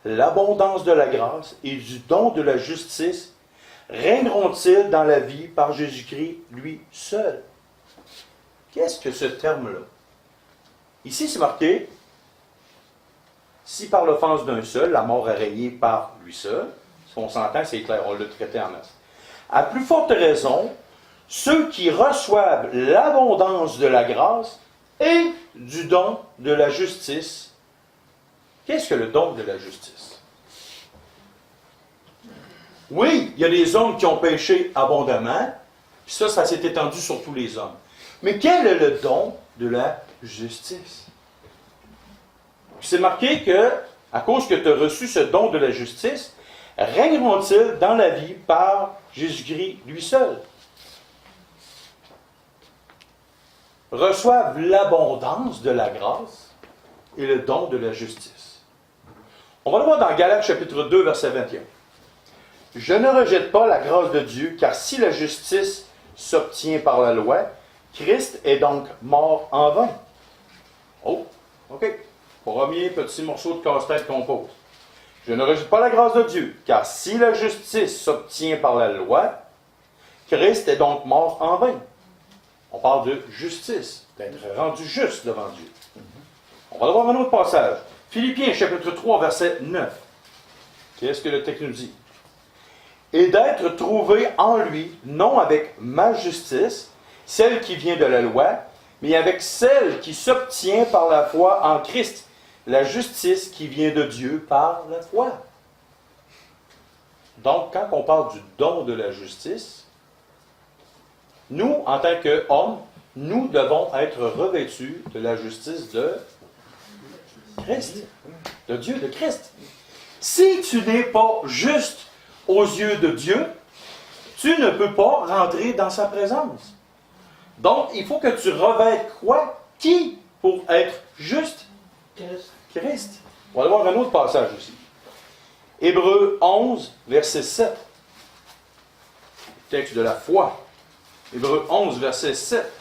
l'abondance de la grâce et du don de la justice régneront-ils dans la vie par Jésus-Christ, lui seul? Qu'est-ce que ce terme-là? Ici, c'est marqué, si par l'offense d'un seul, la mort a régné par lui seul, si on s'entend, c'est clair, on l'a traité en masse. À plus forte raison, ceux qui reçoivent l'abondance de la grâce et du don de la justice. Qu'est-ce que le don de la justice? Oui, il y a des hommes qui ont péché abondamment, puis ça s'est étendu sur tous les hommes. Mais quel est le don de la justice? C'est marqué que, à cause que tu as reçu ce don de la justice, régneront-ils dans la vie par Jésus-Christ lui seul? Reçoivent l'abondance de la grâce et le don de la justice. On va le voir dans Galates chapitre 2, verset 21. Je ne rejette pas la grâce de Dieu, car si la justice s'obtient par la loi, Christ est donc mort en vain. Oh, OK. Premier petit morceau de casse-tête qu'on pose. Je ne rejette pas la grâce de Dieu, car si la justice s'obtient par la loi, Christ est donc mort en vain. On parle de justice, d'être rendu juste devant Dieu. On va voir un autre passage. Philippiens chapitre 3, verset 9. Qu'est-ce que le texte nous dit? Et d'être trouvé en lui, non avec ma justice, celle qui vient de la loi, mais avec celle qui s'obtient par la foi en Christ, la justice qui vient de Dieu par la foi. Donc, quand on parle du don de la justice, nous, en tant qu'hommes, nous devons être revêtus de la justice de Christ, de Dieu, de Christ. Si tu n'es pas juste aux yeux de Dieu, tu ne peux pas rentrer dans sa présence. Donc, il faut que tu revêtes quoi? Qui pour être juste? Christ. On va voir un autre passage aussi. Hébreux 11, verset 7. Texte de la foi. Hébreux 11, verset 7.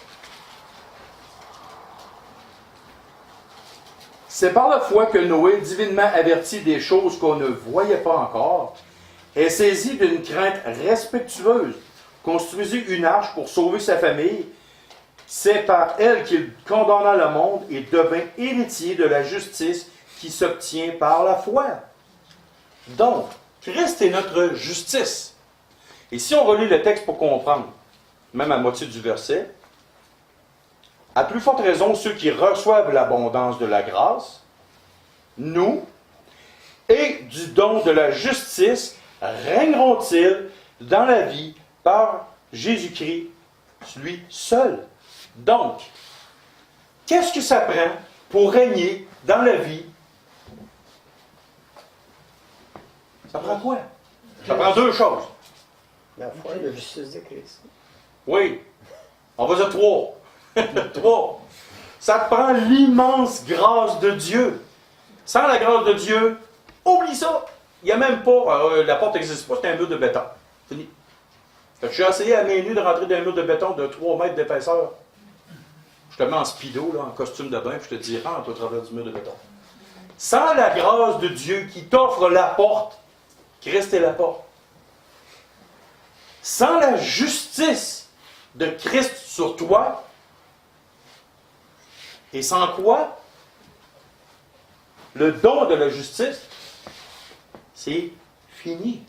C'est par la foi que Noé, divinement averti des choses qu'on ne voyait pas encore, est saisi d'une crainte respectueuse, construisit une arche pour sauver sa famille. C'est par elle qu'il condamna le monde et devint héritier de la justice qui s'obtient par la foi. Donc, Christ est notre justice. Et si on relit le texte pour comprendre, même à moitié du verset, à plus forte raison, ceux qui reçoivent l'abondance de la grâce, nous, et du don de la justice régneront-ils dans la vie par Jésus-Christ, lui seul. Donc, qu'est-ce que ça prend pour régner dans la vie? Ça prend quoi? Ça prend deux choses. La foi et la justice de Christ. Oui. On va dire trois. Trois. Ça te prend l'immense grâce de Dieu. Sans la grâce de Dieu, oublie ça. Il n'y a même pas, la porte n'existe pas, c'est un mur de béton. Fini. Fait que j'ai essayé à main nue de rentrer dans un mur de béton de 3 mètres d'épaisseur. Je te mets en speedo, là, en costume de bain, puis je te dis rentre au travers du mur de béton. Sans la grâce de Dieu qui t'offre la porte, Christ est la porte. Sans la justice de Christ sur toi, et sans quoi, le don de la justice, c'est fini.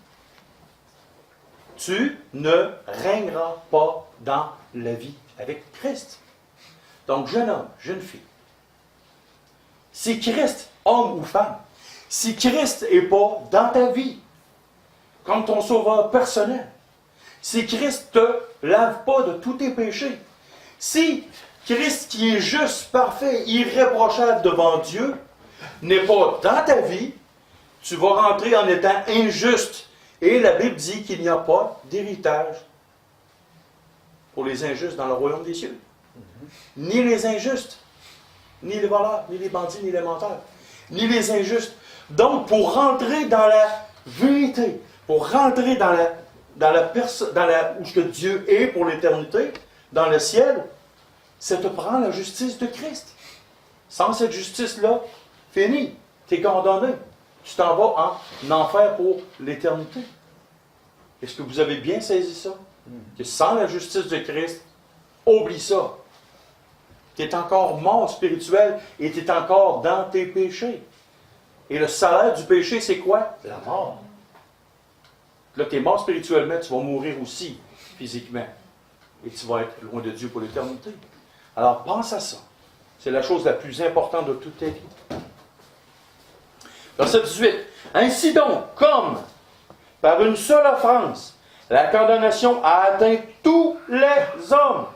Tu ne régneras pas dans la vie avec Christ. Donc, jeune homme, jeune fille, si Christ, homme ou femme, si Christ n'est pas dans ta vie, comme ton sauveur personnel, si Christ ne te lave pas de tous tes péchés, si Christ qui est juste, parfait, irréprochable devant Dieu, n'est pas dans ta vie, tu vas rentrer en étant injuste. Et la Bible dit qu'il n'y a pas d'héritage pour les injustes dans le royaume des cieux. Ni les injustes, ni les voleurs, ni les bandits, ni les menteurs, ni les injustes. Donc, pour rentrer dans la vérité, pour rentrer dans où ce que Dieu est pour l'éternité, dans le ciel, c'est de prendre la justice de Christ. Sans cette justice-là, fini, tu es condamné. Tu t'en vas en enfer pour l'éternité. Est-ce que vous avez bien saisi ça? Que sans la justice de Christ, oublie ça. Tu es encore mort spirituel et tu es encore dans tes péchés. Et le salaire du péché, c'est quoi? La mort. Là, tu es mort spirituellement, tu vas mourir aussi physiquement. Et tu vas être loin de Dieu pour l'éternité. Alors, pense à ça. C'est la chose la plus importante de toute ta vie. Verset 18. Ainsi donc, comme par une seule offense, la condamnation a atteint tous les hommes.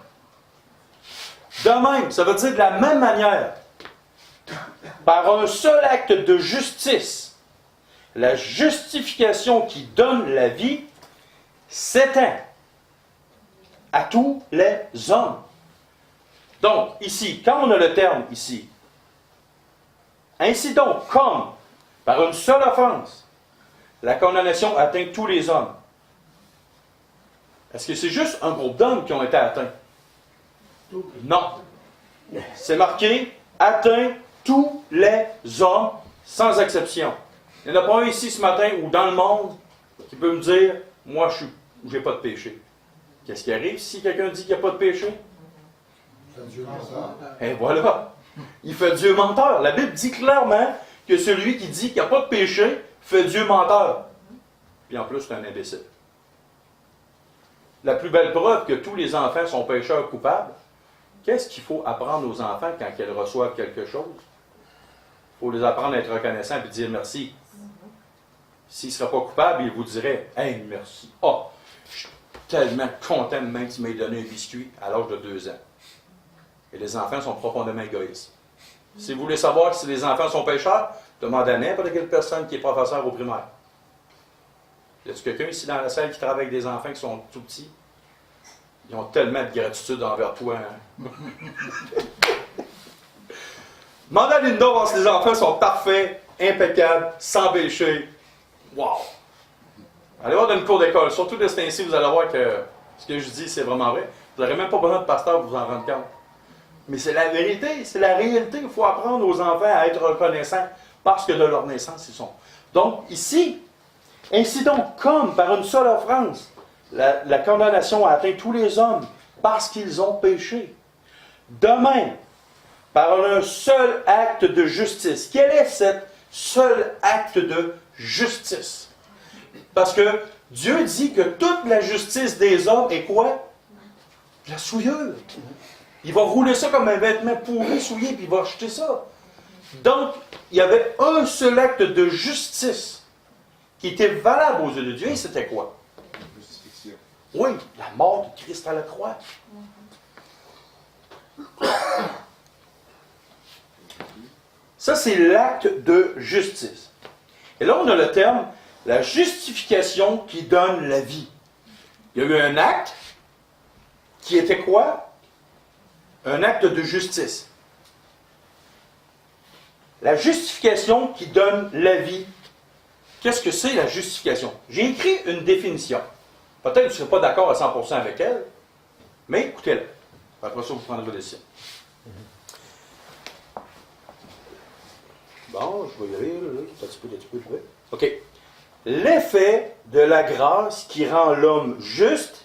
De même, ça veut dire de la même manière, par un seul acte de justice, la justification qui donne la vie s'étend à tous les hommes. Donc, ici, quand on a le terme ici, ainsi donc, comme par une seule offense, la condamnation atteint tous les hommes. Est-ce que c'est juste un groupe d'hommes qui ont été atteints? Non. C'est marqué, atteint tous les hommes, sans exception. Il n'y en a pas un ici ce matin ou dans le monde qui peut me dire, moi, je n'ai pas de péché. Qu'est-ce qui arrive si quelqu'un dit qu'il n'y a pas de péché? Et voilà. Il fait Dieu menteur. La Bible dit clairement que celui qui dit qu'il n'y a pas de péché fait Dieu menteur. Puis en plus, c'est un imbécile. La plus belle preuve que tous les enfants sont pécheurs coupables, qu'est-ce qu'il faut apprendre aux enfants quand ils reçoivent quelque chose? Il faut les apprendre à être reconnaissants et dire merci. S'ils ne seraient pas coupables, ils vous diraient « Hey, merci. Oh, je suis tellement content même que tu m'aies donné un biscuit à l'âge de 2 ans. » Et les enfants sont profondément égoïstes. Si vous voulez savoir si les enfants sont pécheurs, demandez à n'importe quelle personne qui est professeur au primaire. Y a-t-il quelqu'un ici dans la salle qui travaille avec des enfants qui sont tout petits? Ils ont tellement de gratitude envers toi. Hein? Demandez à Linda voir si les enfants sont parfaits, impeccables, sans péché. Wow! Allez voir dans une cour d'école. Surtout de ce temps-ci, vous allez voir que ce que je dis, c'est vraiment vrai. Vous n'aurez même pas besoin de pasteur pour vous en rendre compte. Mais c'est la vérité, c'est la réalité. Il faut apprendre aux enfants à être reconnaissants parce que de leur naissance, ils sont. Donc, ici, ainsi donc, comme par une seule offense, la condamnation a atteint tous les hommes parce qu'ils ont péché. De même, par un seul acte de justice. Quel est ce seul acte de justice? Parce que Dieu dit que toute la justice des hommes est quoi? La souillure. Il va rouler ça comme un vêtement pourri, souillé, puis il va jeter ça. Donc, il y avait un seul acte de justice qui était valable aux yeux de Dieu, et c'était quoi? Justification. Oui, la mort de Christ à la croix. Ça, c'est l'acte de justice. Et là, on a le terme, la justification qui donne la vie. Il y a eu un acte qui était quoi? Un acte de justice. La justification qui donne la vie. Qu'est-ce que c'est la justification? J'ai écrit une définition. Peut-être que vous ne serez pas d'accord à 100% avec elle, mais écoutez-la. Après ça, vous prendrez vos décisions. Bon, je vais y aller, là, un petit peu, OK. L'effet de la grâce qui rend l'homme juste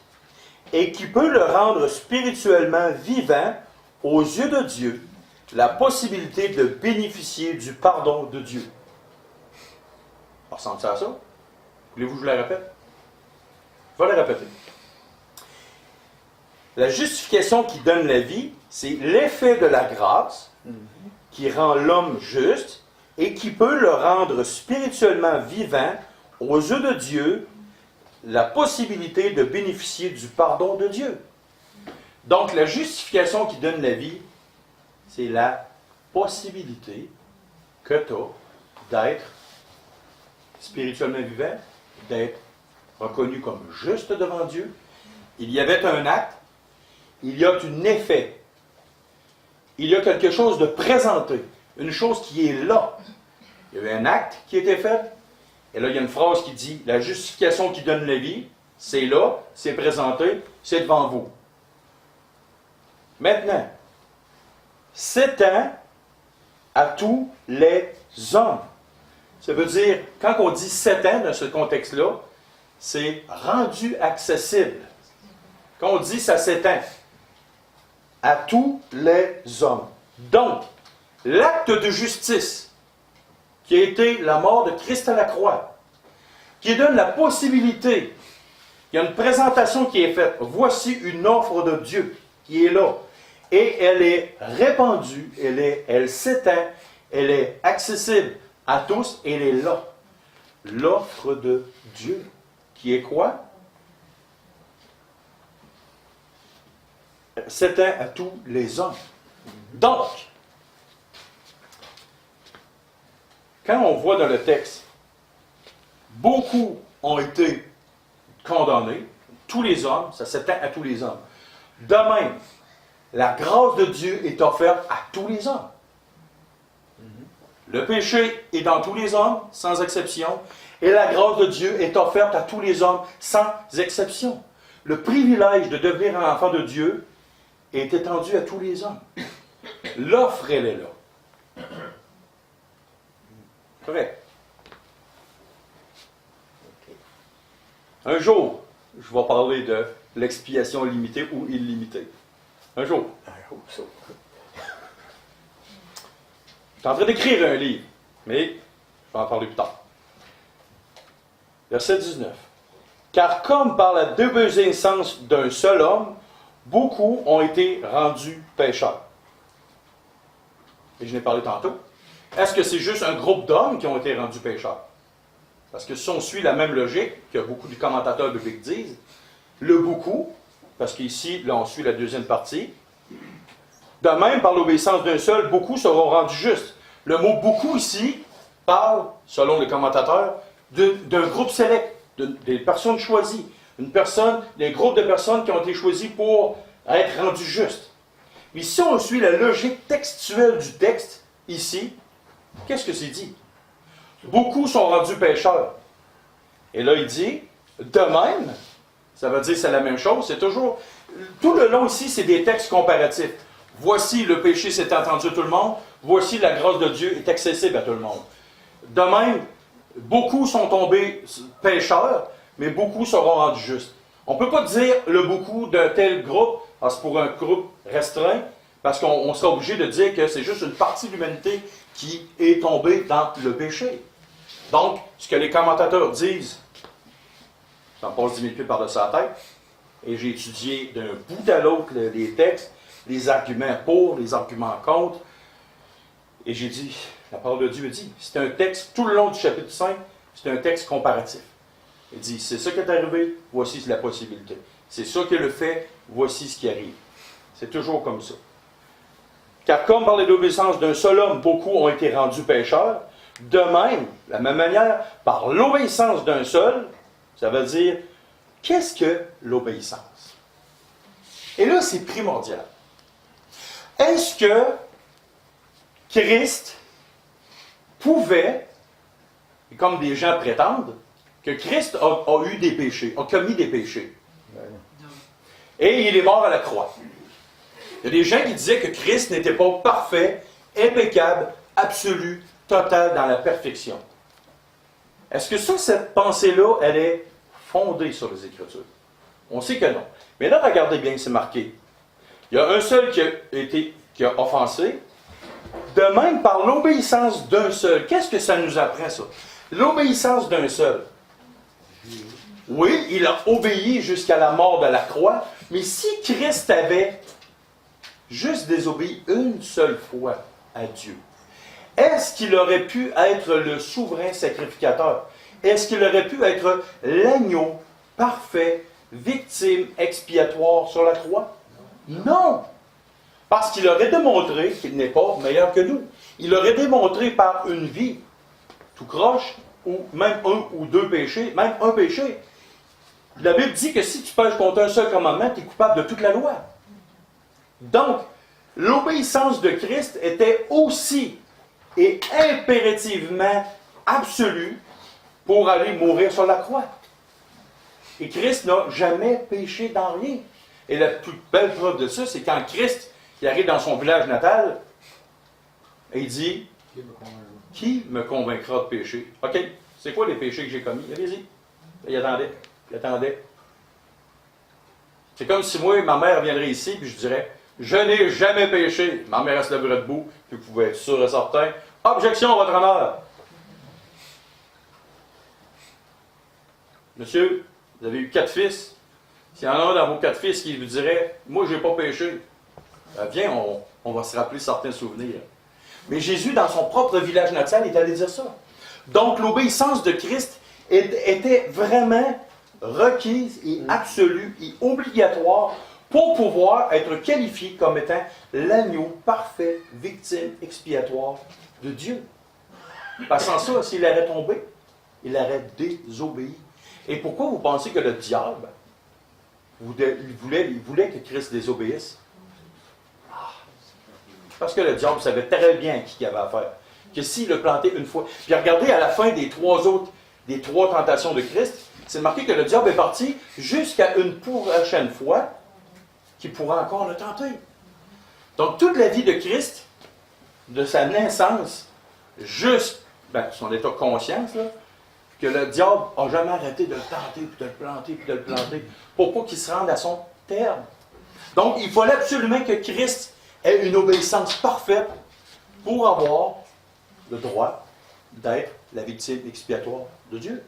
et qui peut le rendre spirituellement vivant aux yeux de Dieu, la possibilité de bénéficier du pardon de Dieu. Ça ressemble à ça? Voulez-vous que je la répète? Je vais la répéter. La justification qui donne la vie, c'est l'effet de la grâce qui rend l'homme juste et qui peut le rendre spirituellement vivant aux yeux de Dieu, la possibilité de bénéficier du pardon de Dieu. Donc, la justification qui donne la vie, c'est la possibilité que tu as d'être spirituellement vivant, d'être reconnu comme juste devant Dieu. Il y avait un acte, il y a un effet, il y a quelque chose de présenté, une chose qui est là. Il y avait un acte qui était fait, et là il y a une phrase qui dit, la justification qui donne la vie, c'est là, c'est présenté, c'est devant vous. Maintenant, s'étend à tous les hommes. Ça veut dire, quand on dit s'étend dans ce contexte-là, c'est rendu accessible. Quand on dit ça s'étend à tous les hommes. Donc, l'acte de justice qui a été la mort de Christ à la croix, qui donne la possibilité, il y a une présentation qui est faite. Voici une offre de Dieu qui est là. Et elle est répandue, elle s'étend, elle est accessible à tous, et elle est là. L'offre de Dieu, qui est quoi? S'étend à tous les hommes. Donc, quand on voit dans le texte, beaucoup ont été condamnés, tous les hommes, ça s'étend à tous les hommes. De même, la grâce de Dieu est offerte à tous les hommes. Le péché est dans tous les hommes, sans exception, et la grâce de Dieu est offerte à tous les hommes, sans exception. Le privilège de devenir un enfant de Dieu est étendu à tous les hommes. L'offre, elle est là. Correct. Un jour, je vais parler de l'expiation limitée ou illimitée. Un jour. Je suis en train d'écrire un livre, mais je vais en parler plus tard. Verset 19. Car comme par la désobéissance d'un seul homme, beaucoup ont été rendus pécheurs. Et je n'ai parlé tantôt. Est-ce que c'est juste un groupe d'hommes qui ont été rendus pécheurs? Parce que si on suit la même logique que beaucoup de commentateurs bibliques disent, le beaucoup, parce qu'ici, là, on suit la deuxième partie, de même, par l'obéissance d'un seul, beaucoup seront rendus justes. Le mot « beaucoup » ici parle, selon les commentateurs, d'un groupe sélect, des personnes choisies. Des groupes de personnes qui ont été choisies pour être rendus justes. Mais si on suit la logique textuelle du texte, ici, qu'est-ce que c'est dit? Beaucoup sont rendus pécheurs. Et là, il dit, de même, ça veut dire que c'est la même chose, c'est toujours... Tout le long ici, c'est des textes comparatifs. Voici le péché s'est entendu à tout le monde, voici la grâce de Dieu est accessible à tout le monde. De même, beaucoup sont tombés pécheurs, mais beaucoup seront rendus justes. On ne peut pas dire le beaucoup d'un tel groupe, c'est pour un groupe restreint, parce qu'on serait obligé de dire que c'est juste une partie de l'humanité qui est tombée dans le péché. Donc, ce que les commentateurs disent, j'en passe 10 000 pieds par-dessus la tête, et j'ai étudié d'un bout à l'autre les textes, les arguments pour, les arguments contre, et j'ai dit, La parole de Dieu dit. C'est un texte, tout le long du chapitre 5, c'est un texte comparatif. Il dit, c'est ça qui est arrivé, voici la possibilité. C'est ça qui est le fait, voici ce qui arrive. C'est toujours comme ça. Car comme par l'obéissance d'un seul homme, beaucoup ont été rendus pécheurs, de même, de la même manière, par l'obéissance d'un seul, ça veut dire, qu'est-ce que l'obéissance? Et là, c'est primordial. Est-ce que Christ pouvait, et comme des gens prétendent, que Christ a eu des péchés, a commis des péchés? Et il est mort à la croix. Il y a des gens qui disaient que Christ n'était pas parfait, impeccable, absolu, total dans la perfection. Est-ce que ça, cette pensée-là, elle est fondée sur les Écritures? On sait que non. Mais là, regardez bien, c'est marqué. Il y a un seul qui a offensé. De même, par l'obéissance d'un seul. Qu'est-ce que ça nous apprend, ça? L'obéissance d'un seul. Oui, il a obéi jusqu'à la mort de la croix, mais si Christ avait juste désobéi une seule fois à Dieu, est-ce qu'il aurait pu être le souverain sacrificateur? Est-ce qu'il aurait pu être l'agneau parfait, victime expiatoire sur la croix? Non! Parce qu'il aurait démontré qu'il n'est pas meilleur que nous. Il aurait démontré par une vie tout croche, ou même un ou deux péchés, même un péché. La Bible dit que si tu pèches contre un seul commandement, tu es coupable de toute la loi. Donc, l'obéissance de Christ était aussi et impérativement absolue pour aller mourir sur la croix. Et Christ n'a jamais péché dans rien. Et la plus belle preuve de ça, c'est quand Christ il arrive dans son village natal, et il dit, qui me convaincra de péché? OK, c'est quoi les péchés que j'ai commis? Allez-y. Il attendait. C'est comme si moi, ma mère viendrait ici, puis je dirais, je n'ai jamais péché. Ma mère se lèverait debout, puis vous pouvez être sûr et certain. Objection, votre honneur. Monsieur, vous avez eu 4 fils. S'il y en a un dans vos 4 fils qui vous dirait, moi, je n'ai pas péché. Viens, on va se rappeler certains souvenirs. Mais Jésus, dans son propre village natal, est allé dire ça. Donc, l'obéissance de Christ était vraiment requise et absolue et obligatoire pour pouvoir être qualifié comme étant l'agneau parfait, victime expiatoire de Dieu. Parce que sans ça, s'il aurait tombé, il aurait désobéi. Et pourquoi vous pensez que le diable, il voulait que Christ désobéisse? Parce que le diable savait très bien qui il avait à faire. Que s'il le plantait une fois. Puis regardez à la fin des trois tentations de Christ, c'est marqué que le diable est parti jusqu'à une prochaine fois qu'il pourra encore le tenter. Donc toute la vie de Christ, de sa naissance, son état de conscience, là, que le diable n'a jamais arrêté de le tenter, puis de le planter, puis de le planter, pour pas qu'il se rende à son terme. Donc il fallait absolument que Christ ait une obéissance parfaite pour avoir le droit d'être la victime expiatoire de Dieu.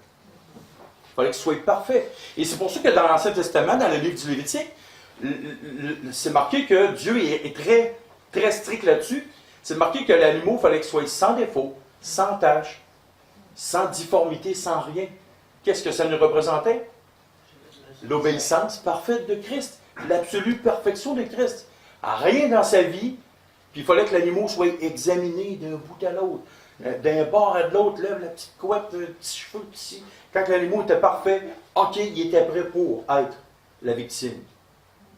Il fallait qu'il soit parfait. Et c'est pour ça que dans l'Ancien Testament, dans le livre du Lévitique, c'est marqué que Dieu est très, très strict là-dessus. C'est marqué que l'animal, il fallait qu'il soit sans défaut, sans tache, sans difformité, sans rien. Qu'est-ce que ça nous représentait? L'obéissance parfaite de Christ, l'absolue perfection de Christ. Rien dans sa vie, puis il fallait que l'animal soit examiné d'un bout à l'autre, d'un bord à l'autre, lève la petite couette, le petit cheveu, petit. Quand l'animal était parfait, OK, il était prêt pour être la victime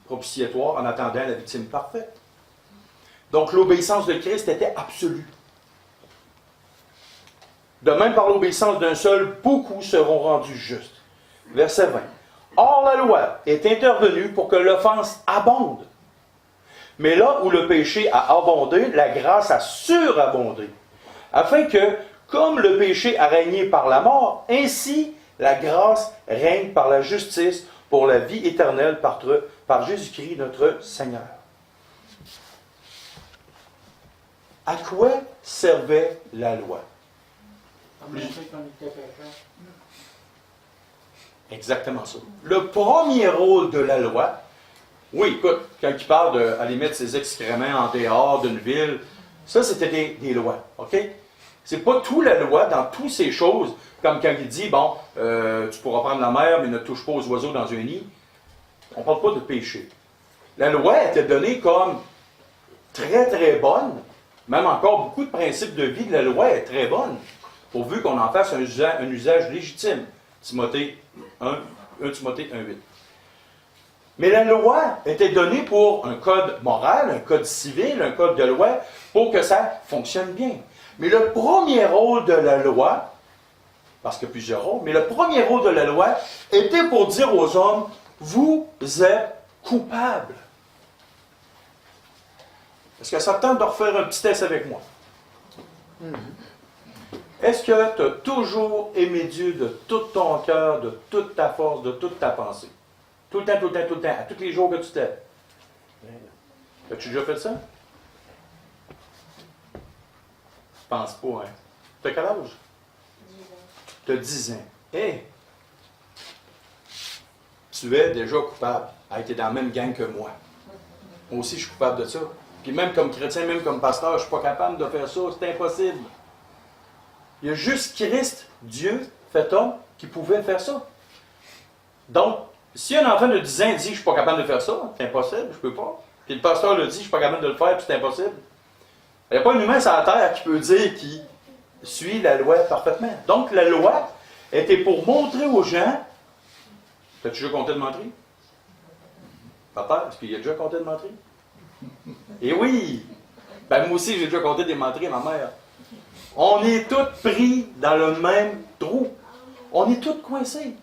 propitiatoire en attendant la victime parfaite. Donc l'obéissance de Christ était absolue. De même, par l'obéissance d'un seul, beaucoup seront rendus justes. Verset 20. Or, la loi est intervenue pour que l'offense abonde. Mais là où le péché a abondé, la grâce a surabondé. Afin que, comme le péché a régné par la mort, ainsi la grâce règne par la justice pour la vie éternelle par Jésus-Christ notre Seigneur. À quoi servait la loi? Exactement ça. Le premier rôle de la loi, oui, écoute, quand il parle d'aller mettre ses excréments en dehors d'une ville, ça c'était des lois, OK? C'est pas tout la loi dans toutes ces choses, comme quand il dit, bon, tu pourras prendre la mer, mais ne touche pas aux oiseaux dans un nid. On ne parle pas de péché. La loi était donnée comme très, très bonne. Même encore, beaucoup de principes de vie de la loi est très bonne, pourvu qu'on en fasse un usage légitime. Timothée 1 Timothée 1,8. Mais la loi était donnée pour un code moral, un code civil, un code de loi, pour que ça fonctionne bien. Mais le premier rôle de la loi, parce qu'il y a plusieurs rôles, mais le premier rôle de la loi était pour dire aux hommes, vous êtes coupables. Est-ce que ça te tente de refaire un petit test avec moi? Est-ce que tu as toujours aimé Dieu de tout ton cœur, de toute ta force, de toute ta pensée? Tout le temps, tout le temps, tout le temps, à tous les jours que tu t'aimes. As-tu déjà fait ça? Je pense pas, hein? Tu as quel âge? 10 ans. Tu as 10 ans. Hé! Tu es déjà coupable. Tu es dans la même gang que moi. Moi aussi, je suis coupable de ça. Puis même comme chrétien, même comme pasteur, je ne suis pas capable de faire ça. C'est impossible. Il y a juste Christ, Dieu, fait homme, qui pouvait faire ça. Donc, si un enfant de 10 ans dit « je ne suis pas capable de faire ça », c'est impossible, je ne peux pas. Puis le pasteur le dit « je ne suis pas capable de le faire », puis c'est impossible. Il n'y a pas un humain sur la terre qui peut dire qu'il suit la loi parfaitement. Donc, la loi était pour montrer aux gens... T'as-tu déjà compté de mentir? Papa, est-ce qu'il a déjà compté de mentir? Eh oui! Ben moi aussi, j'ai déjà compté des menteries à ma mère. On est tous pris dans le même trou. On est tous coincés.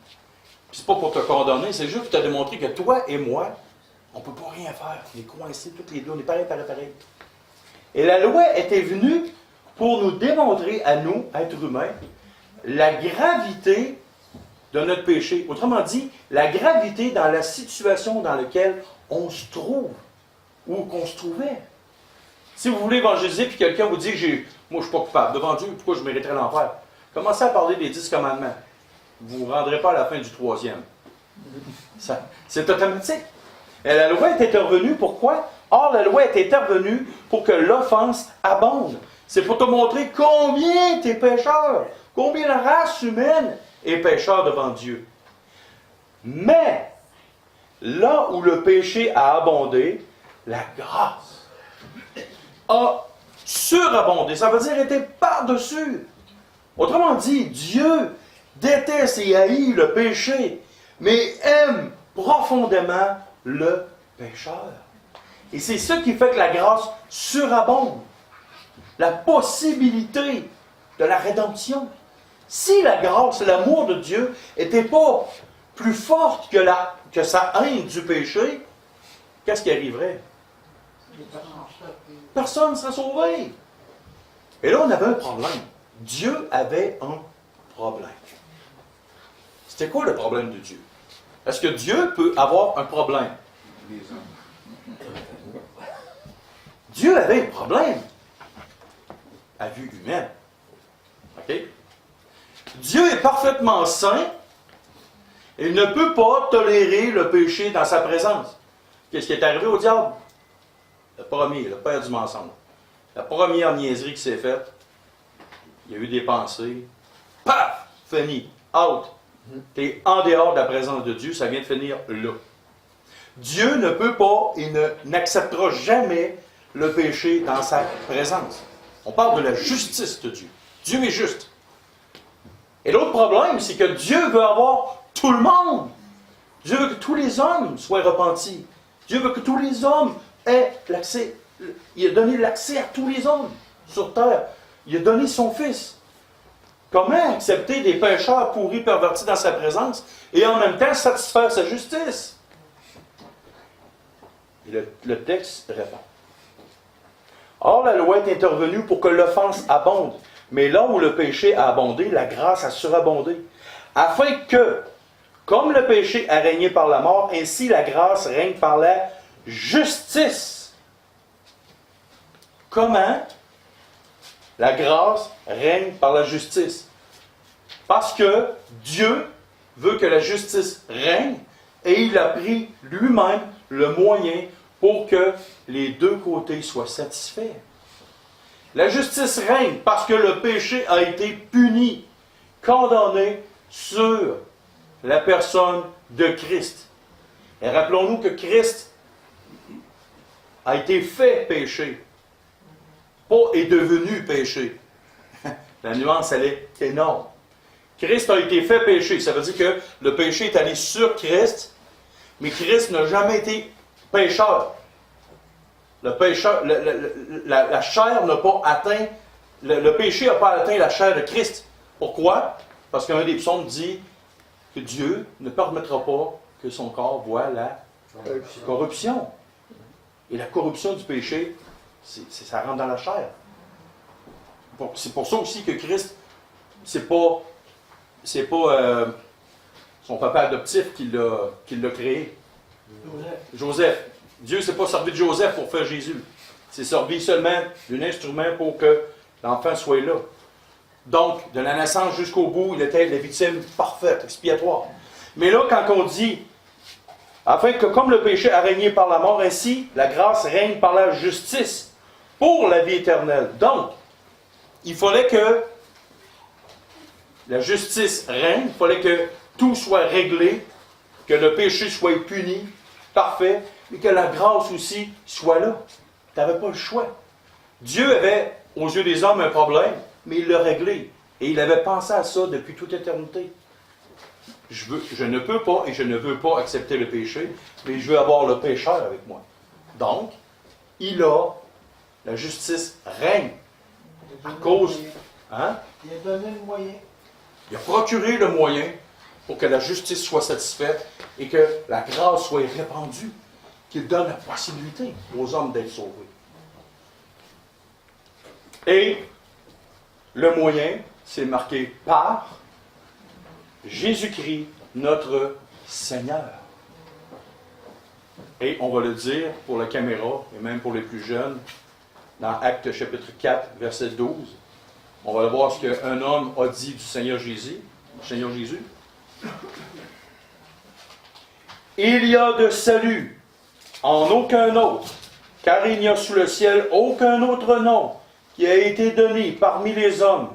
Puis c'est pas pour te condamner, c'est juste pour te démontrer que toi et moi, on ne peut pas rien faire. On est coincés tous les deux, on est pareil. Et la loi était venue pour nous démontrer à nous, êtres humains, la gravité de notre péché. Autrement dit, la gravité dans la situation dans laquelle on se trouve ou qu'on se trouvait. Si vous voulez évangéliser puis quelqu'un vous dit que moi je ne suis pas coupable devant Dieu, pourquoi je mériterais l'enfer? Commencez à parler des 10 commandements. Vous ne vous rendrez pas à la fin du 3e. C'est automatique. Et la loi est intervenue, pourquoi? Or, la loi est intervenue pour que l'offense abonde. C'est pour te montrer combien tu es pécheur, combien la race humaine est pécheur devant Dieu. Mais, là où le péché a abondé, la grâce a surabondé. Ça veut dire était par-dessus. Autrement dit, Dieu déteste et haït le péché, mais aime profondément le pécheur. Et c'est ça qui fait que la grâce surabonde. La possibilité de la rédemption. Si la grâce, l'amour de Dieu n'était pas plus forte que sa haine du péché, qu'est-ce qui arriverait? Personne ne serait sauvé. Et là, on avait un problème. Dieu avait un problème. C'était quoi le problème de Dieu? Est-ce que Dieu peut avoir un problème? Dieu avait un problème à vue humaine. OK? Dieu est parfaitement saint et il ne peut pas tolérer le péché dans sa présence. Qu'est-ce qui est arrivé au diable? Le premier, le père du mensonge. La première niaiserie qui s'est faite, il y a eu des pensées. Paf! Fini. Out. Tu es en dehors de la présence de Dieu, ça vient de finir là. Dieu ne peut pas et n'acceptera jamais le péché dans sa présence. On parle de la justice de Dieu. Dieu est juste. Et l'autre problème, c'est que Dieu veut avoir tout le monde. Dieu veut que tous les hommes soient repentis. Dieu veut que tous les hommes aient l'accès. Il a donné l'accès à tous les hommes sur terre. Il a donné son Fils. Comment accepter des pécheurs pourris, pervertis dans sa présence et en même temps satisfaire sa justice? Et le texte répond. Or, la loi est intervenue pour que l'offense abonde. Mais là où le péché a abondé, la grâce a surabondé. Afin que, comme le péché a régné par la mort, ainsi la grâce règne par la justice. Comment la grâce règne par la justice? Parce que Dieu veut que la justice règne et il a pris lui-même le moyen pour que les deux côtés soient satisfaits. La justice règne parce que le péché a été puni, condamné sur la personne de Christ. Et rappelons-nous que Christ a été fait péché, pas est devenu péché. La nuance, elle est énorme. Christ a été fait péché. Ça veut dire que le péché est allé sur Christ, mais Christ n'a jamais été pécheur. Le pécheur, la chair n'a pas atteint, le péché n'a pas atteint la chair de Christ. Pourquoi? Parce qu'un des psaumes dit que Dieu ne permettra pas que son corps voie la corruption. Et la corruption du péché, ça rentre dans la chair. C'est pour ça aussi que Christ, c'est pas son papa adoptif qui l'a créé. Joseph. Dieu ne s'est pas servi de Joseph pour faire Jésus. Il s'est servi seulement d'un instrument pour que l'enfant soit là. Donc, de la naissance jusqu'au bout, il était la victime parfaite, expiatoire. Mais là, quand on dit, afin que comme le péché a régné par la mort, ainsi la grâce règne par la justice pour la vie éternelle. Donc, il fallait que la justice règne, il fallait que tout soit réglé, que le péché soit puni, parfait, mais que la grâce aussi soit là. Tu n'avais pas le choix. Dieu avait, aux yeux des hommes, un problème, mais il l'a réglé. Et il avait pensé à ça depuis toute éternité. Je ne peux pas et je ne veux pas accepter le péché, mais je veux avoir le pécheur avec moi. Donc, la justice règne à cause. Hein? Il a donné le moyen. Il a procuré le moyen pour que la justice soit satisfaite et que la grâce soit répandue, qu'il donne la possibilité aux hommes d'être sauvés. Et le moyen, c'est marqué par Jésus-Christ, notre Seigneur. Et on va le dire pour la caméra, et même pour les plus jeunes, dans Actes chapitre 4, verset 12. On va voir ce qu'un homme a dit du Seigneur Jésus. Il y a de salut en aucun autre, car il n'y a sous le ciel aucun autre nom qui a été donné parmi les hommes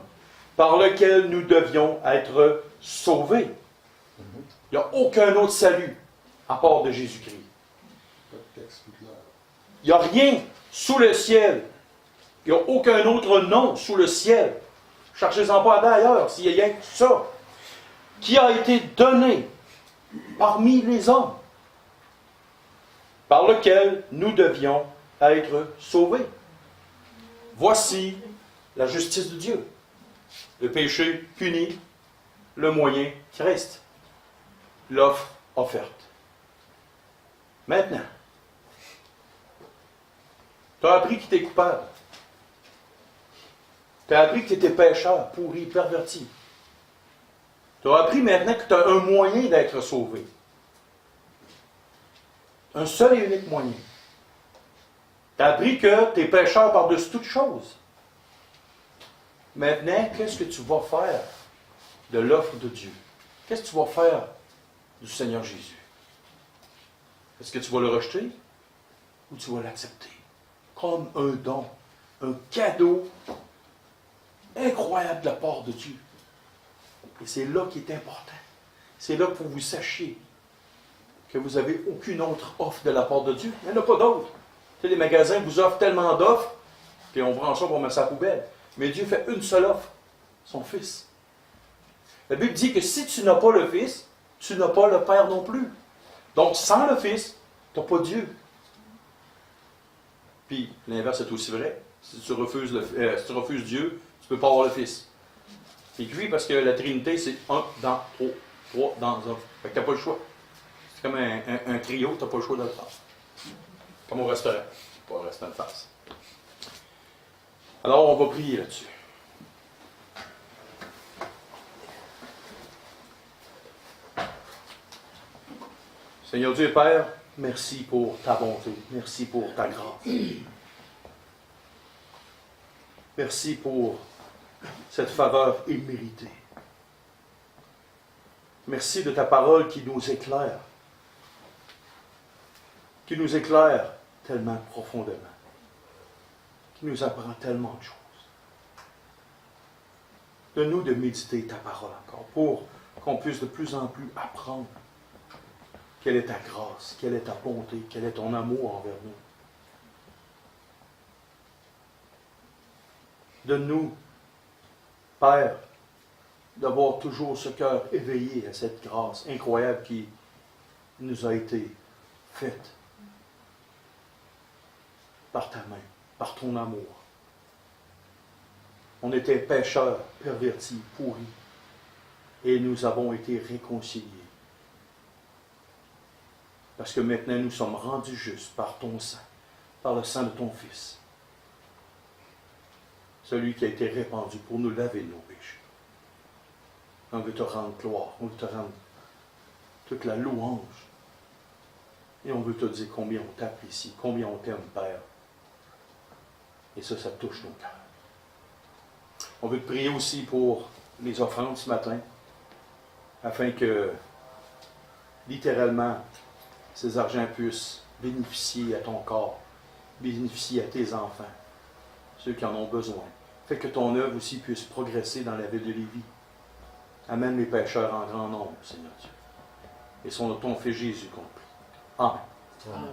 par lequel nous devions être sauvés. Il n'y a aucun autre salut à part de Jésus-Christ. Il n'y a rien sous le ciel. Il n'y a aucun autre nom sous le ciel. Cherchez-en pas d'ailleurs, s'il y a rien que ça, qui a été donné parmi les hommes, par lequel nous devions être sauvés. Voici la justice de Dieu. Le péché puni, le moyen Christ, l'offre offerte. Maintenant, tu as appris qu'il était coupable. Tu as appris que tu étais pécheur, pourri, perverti. Tu as appris maintenant que tu as un moyen d'être sauvé. Un seul et unique moyen. Tu as appris que tu es pécheur par-dessus toute chose. Maintenant, qu'est-ce que tu vas faire de l'offre de Dieu? Qu'est-ce que tu vas faire du Seigneur Jésus? Est-ce que tu vas le rejeter ou tu vas l'accepter? Comme un don, un cadeau incroyable de la part de Dieu. Et c'est là qui est important. C'est là que vous sachiez que vous n'avez aucune autre offre de la part de Dieu. Il n'y en a pas d'autre. Tu sais, les magasins vous offrent tellement d'offres, puis on prend ça pour mettre ça à la poubelle. Mais Dieu fait une seule offre, son Fils. La Bible dit que si tu n'as pas le Fils, tu n'as pas le Père non plus. Donc, sans le Fils, tu n'as pas Dieu. Puis, l'inverse est aussi vrai. Si tu refuses Dieu, tu ne peux pas avoir le Fils. Et puis, parce que la Trinité, c'est un dans trois dans un. Fait que tu n'as pas le choix. C'est comme un trio, tu n'as pas le choix de le faire. Comme au restaurant. Pas au restaurant de face. Alors, on va prier là-dessus. Seigneur Dieu et Père, merci pour ta bonté. Merci pour ta grâce. Merci pour cette faveur imméritée. Merci de ta parole qui nous éclaire. Qui nous éclaire tellement profondément. Qui nous apprend tellement de choses. Donne-nous de méditer ta parole encore pour qu'on puisse de plus en plus apprendre quelle est ta grâce, quelle est ta bonté, quel est ton amour envers nous. Donne-nous, Père, d'avoir toujours ce cœur éveillé à cette grâce incroyable qui nous a été faite par ta main, par ton amour. On était pécheurs, pervertis, pourris, et nous avons été réconciliés. Parce que maintenant nous sommes rendus justes par ton sang, par le sang de ton Fils. Celui qui a été répandu pour nous laver de nos péchés. On veut te rendre gloire, on veut te rendre toute la louange. Et on veut te dire combien on t'apprécie, combien on t'aime, Père. Et ça touche nos cœurs. On veut te prier aussi pour les offrandes ce matin, afin que, littéralement, ces argents puissent bénéficier à ton corps, bénéficier à tes enfants, ceux qui en ont besoin. Fait que ton œuvre aussi puisse progresser dans la ville de Lévis. Amène les pécheurs en grand nombre, Seigneur Dieu. Et son ton Fils Jésus compris. Amen. Amen.